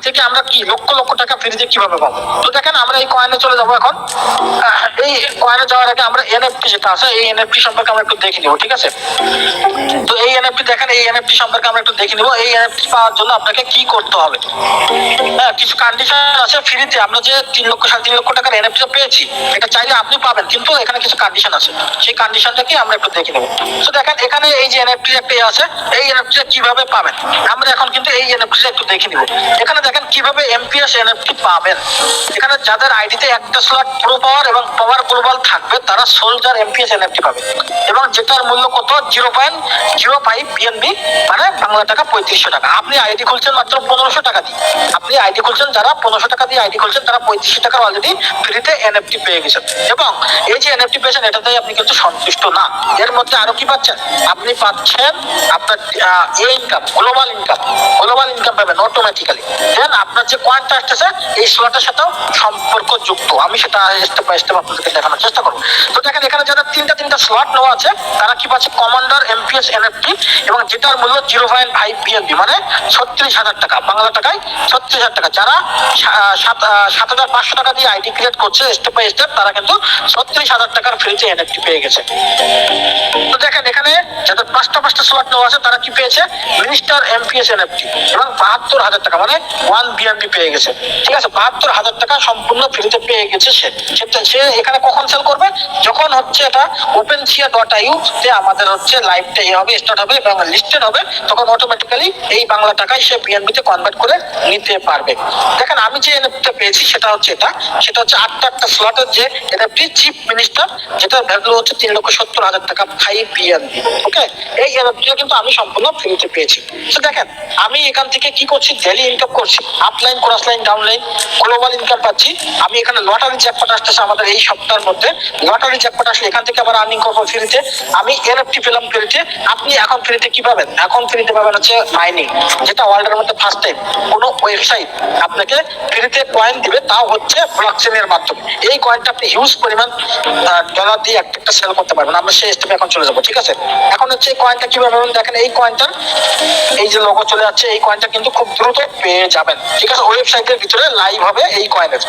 থেকে আমরা কি লক্ষ লক্ষ টাকা ফ্রিতে কিভাবে পাবো। তো দেখেন আমরা এই কয়েনে চলে যাবো। এখন এই কয়েনে যাওয়ার আগে আমরা এনএফটি যেটা আছে এই এনএফটি সম্পর্কে আমরা একটু দেখে নিব। ঠিক আছে, তো এই এনএফটি দেখেন, এই এনএফটি সম্পর্কে আমরা একটু দেখে নিব। এই এনএফটি পাওয়ার জন্য আপনাকে কি করতে হবে। হ্যাঁ, কিছু কন্ডিশন আছে ফ্রিতে। আমরা যে 3 লক্ষ 3.5 লক্ষ টাকার এনএফটি পেয়েছি, এটা চাইলে আপনি পাবেন, কিন্তু এখানে কিছু কন্ডিশন আছে, সেই কন্ডিশনটা কি আমরা একটু দেখে নেব। তো দেখেন এখানে এই যে এনএফটি একটা আছে, এই এনএফটি কিভাবে পাবেন আমরা এখন কিন্তু এই এনএফটি একটু দেখে নিব। এখানে দেখেন কিভাবে এমপিএস এনএফটি পাবেন। এখানে যাদের আইডিতে একটা স্লট প্রো পাওয়ার এবং পাওয়ার গ্লোবাল থাকবে তারা সোলজার এমপিএস এনএফটি পাবে, এবং যেটার মূল্য কত 0.05 বিএনবি, মানে বাংলা টাকা 3500 টাকা। আপনি আইডি খুলছেন মাত্র 1500 টাকা দিয়ে, আপনি আইডি খুলছেন, যারা 1500 টাকা দিয়ে আইডি খুলছেন তারা 3500 টাকা অলরেডি ফ্রিতে এনএফটি পেয়ে গেছেন। এবং এই যে এনএফটি পেয়েছেন এটাতেই আপনি কিন্তু সন্তুষ্ট না, এর মধ্যে আরো কি পাচ্ছেন, আপনি পাচ্ছেন আপনার ইনকাম, গ্লোবাল ইনকাম পাবেন অটোমেটিক্যালি। দেন আপনার যে কয়েনটা আসতেছে এই স্লটের সাথেও সম্পর্ক যুক্ত, আমি সেটা স্টেপ বাই স্টেপ আপনাদেরকে দেখানোর চেষ্টা করবো। তো দেখেন এখানে যারা 3টা স্লট নেওয়া আছে তারা কি পাচ্ছে, কমান্ডার এমপিএস এনএফটি, এবং যেটার মূল্য 0.5 বিএনবি, মানে 36,000 টাকা, বাংলা টাকায় 36,000 টাকা। যারা 7,500 টাকা দিয়ে আইডি ক্রিয়েট করছে স্টেপ বাই স্টেপ, তারা কিন্তু 36,000 টাকার ফ্রিতে এনএফটি পেয়ে গেছে। তো দেখেন এখানে যাদের 5টা স্লট নেওয়া আছে তারা কি পেয়েছে, মিনিস্টার এমপিএস এনএফটি, এবং 72,000 টাকা, মানে 1 বিএনবি পেয়ে গেছে। ঠিক আছে, 72,000 টাকা সম্পূর্ণ ফ্রিতে পেয়ে গেছে সে এখানে কখন সেল করবে, যখন হচ্ছে এটা OpenSea.io তে আমাদের হচ্ছে লাইভটা হবে, স্টার্ট হবে এবং লিস্টেড হবে, তখন অটোমেটিক্যালি এই বাংলা টাকায় সে বিএনবি তে কনভার্ট করে নিতে পারবে। দেখেন আমি যে এনএফটি পেয়েছি সেটা হচ্ছে 8টা স্লটের যে এনএফটি চিফ মিনিস্টার, যেটার ভ্যালু হচ্ছে 3,70,000 টাকা 5 বিএনবি। ওকে, এই এনএফটি কিন্তু আমি সম্পূর্ণ ফ্রিতে পেয়েছি। তো দেখেন আমি এখান থেকে কি করছি, ডেইলি ইনকাম করছি, আপলাইন, ক্রসলাইন, ডাউনলাইন, গ্লোবাল ইনকাম পাচ্ছি। আমি এখানে লটারি জ্যাকপট আসতেছে আমাদের এই সপ্তাহের মধ্যে, লটারি জ্যাকপট আসলে এখান থেকে আবার আর্নিং করবো ফ্রিতে। আমি এনএফটি পেলাম ফ্রিতে। আপনি এখন ফ্রিতে কি পাবেন, এখন ফ্রিতে পাবেন হচ্ছে মাইনিং, যেটা ওয়ার্ল্ডের মধ্যে ফার্স্ট টাইম কোনো ওয়েবসাইট আপনাকে ফ্রিতে কয়েন দিবে, তাও হচ্ছে ব্লকচেনের মাধ্যমে। এই কয়েনটা আপনি হিউজ পরিমাণ ডলার দিয়ে একটা সেল করতে পারবেন। আমরা সেই স্টেপে এখন চলে যাবো। ঠিক আছে, এখন হচ্ছে এই কয়েনটা কিভাবে পাবেন, দেখেন এই কয়েনটার এই যে লোগো চলে যাচ্ছে, এই কয়েনটা কিন্তু খুব দ্রুত পেয়ে যাবেন। ঠিক আছে, ওয়েবসাইটের ভিতরে লাইভ হবে এই কয়েনের,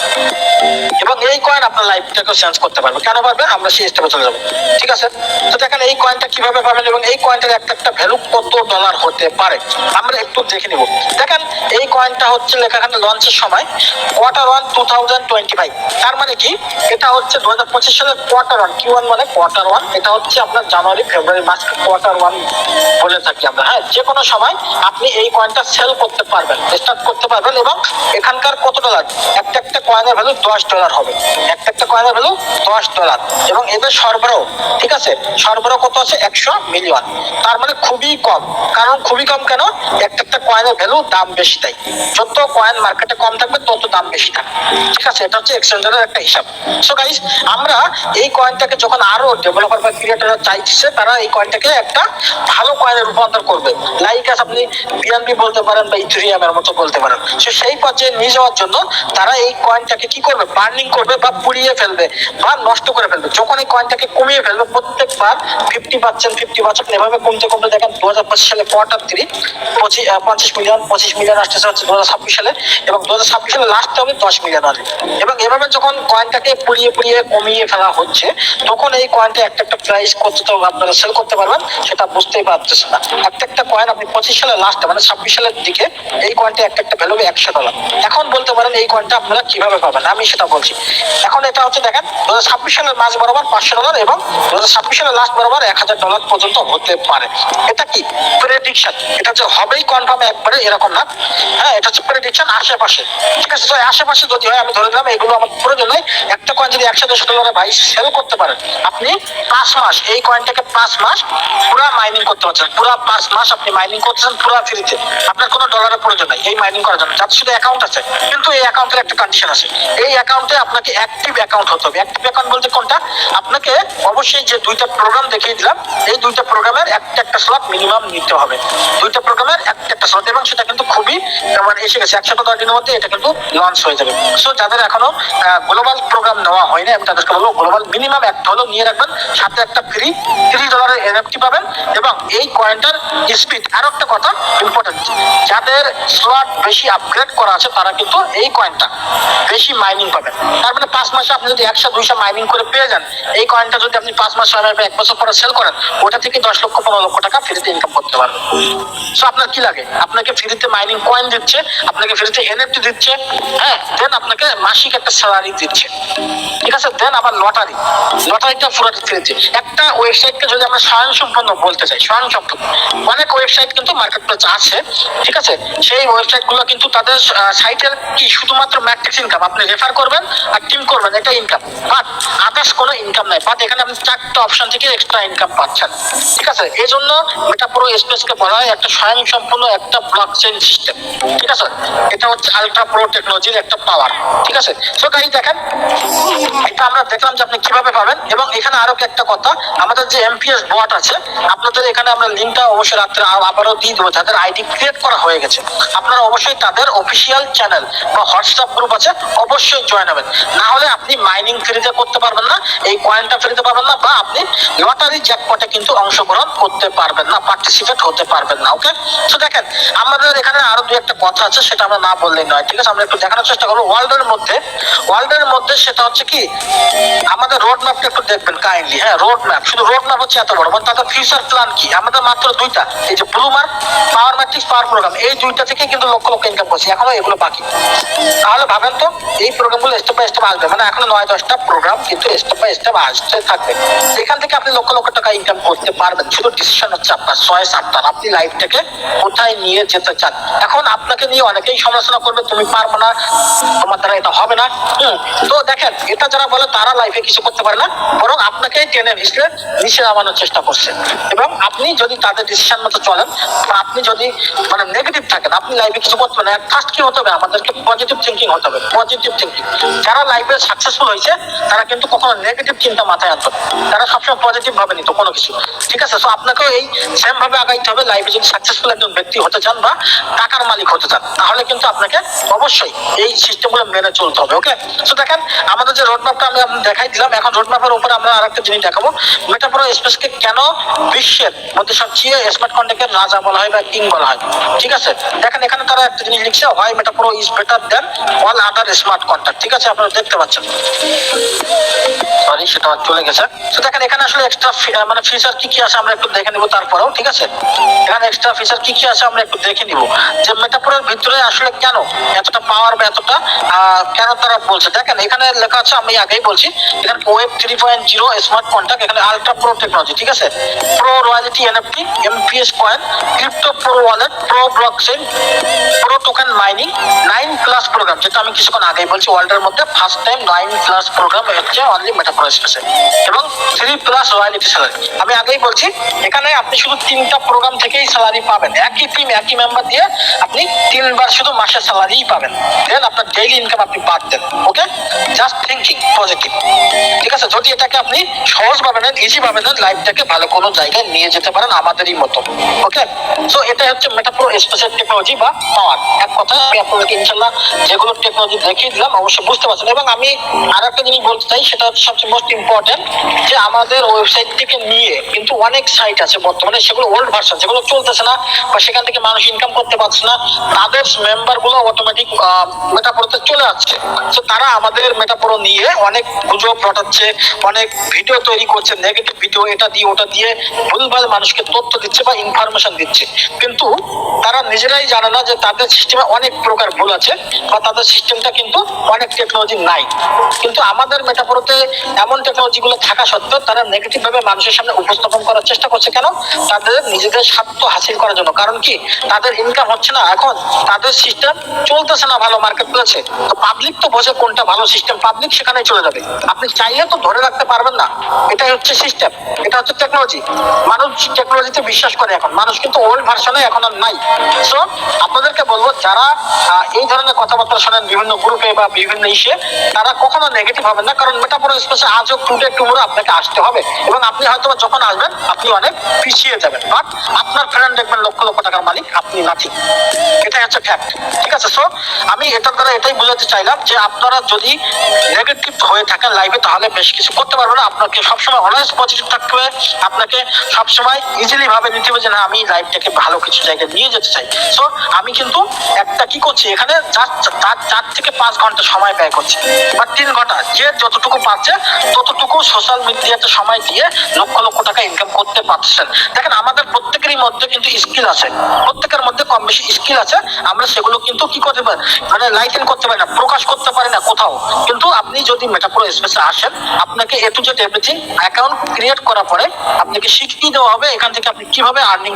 এবং এই কয়েন আপনার লাইফটাকে চেঞ্জ করতে পারবে। কেন পারবে, আমরা সেই স্টেপে চলে যাবো। ঠিক আছে, তো দেখেন এই কয়েনটা কিভাবে পাবেন এবং এই কয়েনটার একটা ভ্যালু কত ডলার হতে পারে আমরা একটু দেখে নিব। দেখেন এই কয়েনটা হচ্ছে লেখা এখানে লঞ্চের সময় Q1 2025, তার মানে কি, এটা হচ্ছে 2025 সালের Q1, Q1 মানে Q1, এটা হচ্ছে আপনার জানুয়ারি ফেব্রুয়ারি মার্চ Q1 বলে থাকি আমরা। হ্যাঁ, যে কোনো সময় আপনি এই কয়েনটা সেল করতে পারবেন, স্টার্ট করতে পারবেন, এবং এখানকার কত ডলার, একটা কয়েনের ভ্যালু $10 হবে, একটা কয়েনের ভ্যালু $10, এবং এদের সরবরাহ, ঠিক আছে, সরবরাহ কত আছে 100 মিলিয়ন, তার মানে খুবই কম। কারণ খুবই কম কেন, একটা কয়েনের ভ্যালু দাম বেশি, তাই যত কয়েন মার্কেটে কম থাকবে তত দাম বেশি থাকবে। ঠিক আছে, এটা হচ্ছে এক্সচেঞ্জের একটা হিসাব। সো গাইস, আমরা এই কয়েনটাকে যখন আরো ডেভেলপার বা ক্রিয়েটররা চাইছে তারা এই কয়েনটাকে একটা ভালো কয়েনে রূপান্তর করবে, লাইক আপনি বিএনপি বলতে পারেন বা ইথেরিয়াম এর মতো বলতে পারেন। সো সেই পর্যায়ে নিয়ে যাওয়ার জন্য তারা এই কয়েনটাকে কি করবে, বার্নিং করবে বা পুড়িয়ে ফেলবে বা নষ্ট করে ফেলবে। যখন এই কয়েনটাকে কমিয়ে ফেলবে প্রত্যেকবার 50% এভাবে কমতে কমতে দেখেন 2025 সালে কোয়ার্টার 3 25 মিলিয়ন আসতেছে হচ্ছে 2026 সালে, এবং 2026 সালে লাস্ট হবে 10 মিলিয়ন আসবে। এবং এভাবে যখন কয়েনটাকে পুড়িয়ে কমিয়ে ফেলা হচ্ছে তখন এই কয়েনটা একটা একটা প্রাইস কত তো আপনারা সেল করতে পারবেন সেটা বুঝতেই পারতেছে না। একটা কয়েন আপনি 25 সালের লাস্টে মানে 26 সালের দিকে এই কয়েনটা একটা ভ্যালু $100। এখন বলতে পারেন এই কয়েনটা আপনারা কিভাবে পাবেন, আমি সেটা বলছি। এখন এটা হচ্ছে দেখেন 2026 সালের মাঝ বরাবর $500 এবং 2026 সালের লাস্ট বরাবর $1000 পর্যন্ত হতে পারে। এটা কি প্রেডিকশন, এটা যে হবেই কনফার্ম একবারে এরকম না। হ্যাঁ, এটা হচ্ছে প্রেডিকশন আশেপাশে, ঠিক আছে। তো আশেপাশে যদি হয় আমি ধরে নিলাম এগুলো আমার প্রয়োজন নেই, একটা কয়েন যদি $100 ভাই সেল করতে পারেন আপনি 5 মাস এই কয়েনটাকে 5 মাস পুরো মাইনিং করতে পারছেন, পুরো 5 মাস আপনি মাইনিং করতেছেন পুরো ফ্রিতে, আপনার কোনো ডলারের প্রয়োজন নাই এই মাইনিং করার জন্য। যাতে শুধু অ্যাকাউন্ট আছে, কিন্তু এই অ্যাকাউন্টের একটা কন্ডিশন আছে, এই অ্যাকাউন্টে আপনাকে অ্যাক্টিভ অ্যাকাউন্ট হতে হবে। অ্যাক্টিভ অ্যাকাউন্ট বলতে কোনটা, আপনাকে অবশ্যই যে দুইটা প্রোগ্রাম দেখিয়ে দিলাম এই দুইটা প্রোগ্রামের একটা স্লট মিনিমাম নিতে হবে, দুইটা প্রোগ্রামের একটা স্লট, এবং সেটা কিন্তু খুবই মানে এসে গেছে 110 দিনের মধ্যে এটা কিন্তু লঞ্চ হয়ে যাবে। সো যাদের এখনো গ্লোবাল প্রোগ্রাম নেওয়া হয়নি আমি তাদেরকে বলবো গ্লোবাল মিনিমাম একটা হলেও নিয়ে রাখবেন, সাথে একটা ফ্রি $30 এনএফটি পাবেন। এবং এই কয়েনটার স্পিড, আরো একটা কথা ইম্পর্টেন্ট, যাদের স্লট বেশি আপগ্রেড করা আছে তারা কিন্তু এই কয়েনটা বেশি মাইনিং পাবেন। তার মানে 5 মাসে আপনি যদি 100-200 মাইনিং করে পেয়ে যান, এই কয়েনটা যদি আপনি 5 মাস 6 মাস বা 1 বছর পরে সেল করেন ওটা থেকে 10 লক্ষ 15 লক্ষ টাকা ফ্রিতে ইনকাম করতে পারবেন। সো আপনার কি লাগে, আপনাকে ফ্রিতে মাইনিং কয়েন দিচ্ছে, আপনাকে ফ্রিতে এনএফটি দিচ্ছে, হ্যাঁ, দেন আপনাকে মাসিক একটা স্যালারি দিচ্ছে, ঠিক আছে। দেন আবার লটারিটা পুরোটা ফ্রিতে। একটা ওয়েবসাইটকে যদি আমরা স্বয়ংসম্পূর্ণ বলতে চাই, স্বয়ংসম্পূর্ণ, অনেক ওয়েবসাইট কিন্তু মার্কেট প্লেস আছে, ঠিক আছে। সেই ওয়েবসাইট গুলো কিন্তু তাদের সাইটের কি শুধুমাত্র ম্যাট্রিক্স ইনকাম, আপনি রেফার করবেন আর টিম করবেন, এটা ইনকাম, বাট আদার্স কোনো ইনকাম নাই। বাট এখানে আপনি 4টা অপশন থেকে এক্সট্রা ইনকাম পাচ্ছেন, ঠিক আছে। এই জন্য মেটাপ্রো স্পেসকে বলা হয় একটা স্বয়ংসম্পূর্ণ একটা ব্লকচেইন সিস্টেম, ঠিক আছে। এটা হচ্ছে আলট্রা প্রো টেকনোলজির একটা পাওয়ার, ঠিক আছে। সো গাইস দেখেন এটা আমরা দেখলাম যে আপনি কিভাবে পাবেন। এবং এখানে আরো একটা কথা, আমাদের যে এমপিএস বট আছে আপনাদের এখানে আমরা লিঙ্কটা অবশ্যই রাত্রে আবারও দিয়ে দেবো, যাদের আইডি ক্রিয়েট করা হয়ে গেছে আপনারা অবশ্যই তাদের অফিসিয়াল চ্যানেল বা হোয়াটসঅ্যাপ গ্রুপ আছে অবশ্যই জয়েন হবেন, না হলে আপনি মাইনিং ফ্রিতে করতে পারবেন না, এই কয়েনটা ফ্রিতে পাবেন না, বা আপনি লটারি জ্যাকপটে কিন্তু অংশগ্রহণ করতে পারবেন না, পার্টিসিপেট হতে পারবেন না। ওকে, তো দেখেন আমাদের এখানে আরো দুই একটা কথা আছে সেটা আমরা না বললেই নয়, ঠিক আছে। আমরা একটু দেখানোর চেষ্টা করবো ওয়ার্ল্ডের মধ্যে সেটা হচ্ছে কি আমাদের রোড ম্যাপটা একটু দেখবেন কাইন্ডলি। হ্যাঁ, রোড ম্যাপ, শুধু রোড ম্যাপ হচ্ছে এত বড়, মানে তাদের ফিউচার প্ল্যান কি, আমাদের মাত্র দুইটা, এই যে ব্লু মার্ক, পাওয়ার ম্যাট্রিক্স, পাওয়ার প্রোগ্রাম, এই দুইটা থেকে কিন্তু লক্ষ লক্ষ ইনকাম করছে, এখনো এগুলো বাকি। তাহলে ভাবেন তো এই প্রোগ্রামগুলো স্টেপ বাই স্টেপ আসবে, মানে এখনো 9-10টা প্রোগ্রাম কিন্তু স্টেপ বাই স্টেপ আসতে থাকবে, এখান থেকে আপনি লক্ষ লক্ষ টাকা ইনকাম করতে পারবেন। শুধু ডিসিশন হচ্ছে আপনার, চয়েস আপনার, আপনি লাইফটাকে কোথায় নিয়ে যেতে চান। এখন আপনাকে নিয়ে অনেকেই সমালোচনা করবে, তুমি পারবে না, তোমার দ্বারা এটা হবে না। তো দেখেন এটা যারা বলে তারা লাইফে কিছু করতে পারে না, বরং আপনাকেই টেনে ভিসলে নিচে নামানোর চেষ্টা করছে। এবং আপনি যদি তাদের ডিসিশন মতো চলেন, আপনি যদি মানে নেগেটিভ থাকেন, আপনি লাইফে কিছু করতে পারেন। ফার্স্ট কি হতে হবে, আমাদেরকে পজিটিভ থিঙ্কিং হতে হবে, পজিটিভ থিঙ্কিং। যারা লাইফে সাকসেসফুল হয়েছে তারা কিন্তু কখনো নেগেটিভ চিন্তা মাথায় আনতো, তারা সবসময় পজিটিভ ভাবে নিত কোনো কিছু, ঠিক আছে। সো আপনাকেও এই সেম ভাবে আগাইতে হবে লাইফে যদি সাকসেসফুল একজন ব্যক্তি হতে চান বা টাকার মালিক হতে চান, তাহলে কিন্তু আপনাকে অবশ্যই এই সিস্টেমগুলো মেনে চলতে হবে। ওকে, সো দেখেন আমাদের যে রোড ম্যাপটা আমি আপনাদের দেখাই দিলাম, এখন রোড ম্যাপের উপরে আমরা আরেকটা জিনিস দেখাবো, মেটাপ্রো স্পেসকে কেন বিশ্বের মধ্যে সবচেয়ে স্মার্ট কন্ট্রাক্টের রাজা বলা হয় বা কিং বলা হয়, ঠিক আছে। দেখেন এখানে তারা একটা জিনিস লিখছে, why মেটাপ্রো is better then all other smart contract, ঠিক আছে, আপনারা দেখতে পাচ্ছেন। সরি সেটা চলে গেছে। তো দেখেন এখানে আসলে এক্সট্রা মানে ফিচার কি কি আছে আমরা একটু দেখে নিব তারপরেও, ঠিক আছে। এখানে এক্সট্রা ফিচার কি কি আছে আমরা একটু দেখে নিব, যে মেটাপ্রোর ভিতরে আসলে কেন এতটা পাওয়ার বা এতটা কেন তারা বলছে। দেখেন এখানে লেখা আছে, আমি আগেই বলছি, এখানে ওয়েব 3.0 স্মার্ট কন্ট্রাক্ট, এখানে আলট্রা প্রো টেকনোলজি, ঠিক আছে, pro royalty NFT, MPS coin, crypto pro wallet, pro blockchain, pro token mining, 9+ program, যেটা আমি কিছুক্ষণ আগেই বলছি ওয়ার্ল্ডের মধ্যে ফার্স্ট টাইম 9+ প্রোগ্রাম হচ্ছে অনলি মেটাপ্রো স্পেসে, এবং 3+ রয়্যালিটি স্যালারি। আমি আগেই বলছি এখানে আপনি শুধু 3টা প্রোগ্রাম থেকেই স্যালারি পাবেন, একই টিম একই মেম্বার দিয়ে আপনি 3বার শুধু মাসে স্যালারিই পাবেন, দেন আপনার ডেইলি ইনকাম আপনি বাদ দেন। ওকে, জাস্ট থিঙ্কিং পজিটিভ, ঠিক আছে। যদি এটাকে আপনি সহজ ভাবে নেন, ইজি ভাবে না লাইফটাকে ভালো কোনো জায়গায় নিয়ে যেতে পারেন আমাদেরই মতো। ওকে, সো এটা হচ্ছে মেটাপ্রো স্পেশাল টেকনোলজি বা পাওয়ার। এক কথা আমি আপনাদেরকে ইনশাল্লাহ যেগুলো টেকনোলজি দেখিয়ে দিলাম অবশ্যই বুঝতে পারছেন। এবং আমি আর একটা জিনিস বলতে চাই, সেটা হচ্ছে সবচেয়ে মোস্ট ইম্পর্টেন্ট, যে আমাদের ওয়েবসাইট থেকে নিয়ে কিন্তু অনেক সাইট আছে বর্তমানে, সেগুলো ওল্ড ভার্সন, যেগুলো চলতেছে না বা সেখান থেকে মানুষ ইনকাম করতে পারছে না, তাদের মেম্বার গুলো অটোমেটিক মেটাপ্রোতে চলে আসছে। তো তারা আমাদের মেটাপ্রো নিয়ে অনেক গুজব রটাচ্ছে, অনেক ভিডিও তৈরি করছে, নেগেটিভ ভিডিও, এটা দিয়ে ওটা দিয়ে ভুলভাল মানুষকে তথ্য দিচ্ছে বা ইনফরমেশন দিচ্ছে, কিন্তু তারা নিজেরাই জানে না যে তাদের সিস্টেমে অনেক প্রকার ভুল আছে বা তাদের সিস্টেমটা কিন্তু অনেক টেকনোলজি নাই। কিন্তু আমাদের মেটাপ্রোতে এমন টেকনোলজি গুলো থাকা সত্ত্বেও তারা নেগেটিভ ভাবে মানুষের সামনে উপস্থাপন করার চেষ্টা করছে। কেন? তাদের নিজেদের স্বার্থ হাসিল করার জন্য। কারণ কি, তাদের ইনকাম হচ্ছে না, এখন তাদের সিস্টেম চলতেছে না ভালো মার্কেট প্লেসে। তো পাবলিক তো বোঝে কোনটা ভালো সিস্টেম, পাবলিক সেখানেই চলে যাবে। আপনি চাইলে তো ধরে রাখতে পারবেন না। এটাই হচ্ছে সিস্টেম, এটা হচ্ছে টেকনোলজি। মানুষ টেকনোলজিতে বিশ্বাস করে এখন, মানুষ কিন্তু ওল্ড ভার্সনে এখন আর নাই। সো আপনাদেরকে বলবো, যারা এই ধরনের কথাবার্তা শোনেন বিভিন্ন গ্রুপে বা বিভিন্ন ইসে, তারা কখনো নেগেটিভ হবেন না। কারণ মেটাপ্রো স্পেসে আজও টুডে টুমোরো আপনাকে আসতে হবে, এবং আপনি হয়তো যখন আসবেন আপনি অনেক পিছিয়ে যাবেন, বাট আপনার ফ্রেন্ড দেখবেন লক্ষ লক্ষ টাকার মালিক, আপনি নাথিং। এটাই হচ্ছে ফ্যাক্ট। ঠিক আছে, সো আমি এটার দ্বারা এটাই বোঝাতে চাইলাম যে আপনারা যদি নেগেটিভ হয়ে থাকেন লাইফে, তাহলে বেশ কিছু করতে পারবেন না। আপনাকে সবসময় অলওয়েজ পজিটিভ থাকতে হবে, আপনাকে সবসময় ইজিলি ভাবে নিতে হবে যে না, আমি লাইফটাকে ভালো কিছু জায়গায় নিয়ে যেতে চাই। সো আমি কিন্তু একটা কি করছি, এখানে 4 থেকে 5 ঘন্টা সময় ব্যয় করছি, বা 3 ঘন্টা, যে যতটুকু পাচ্ছে ততটুকু সোশ্যাল মিডিয়াতে সময় দিয়ে লক্ষ লক্ষ টাকা ইনকাম করতে পারছেন। দেখেন, আমাদের প্রত্যেকেরই মধ্যে কিন্তু স্কিল আছে, প্রত্যেকের মধ্যে কম বেশি স্কিল আছে। আমরা সেগুলো কিন্তু কি করতে পারি, মানে লাইসেন্স করতে পারি না, প্রকাশ করতে পারি না কোথাও। কিন্তু আপনি যদি মেটাপ্রো স্পেসে আসেন, আপনাকে A to Z everything account create করার পরে আপনাকে শিখিয়ে দেওয়া হবে এখান থেকে আপনি কিভাবে আর্নিং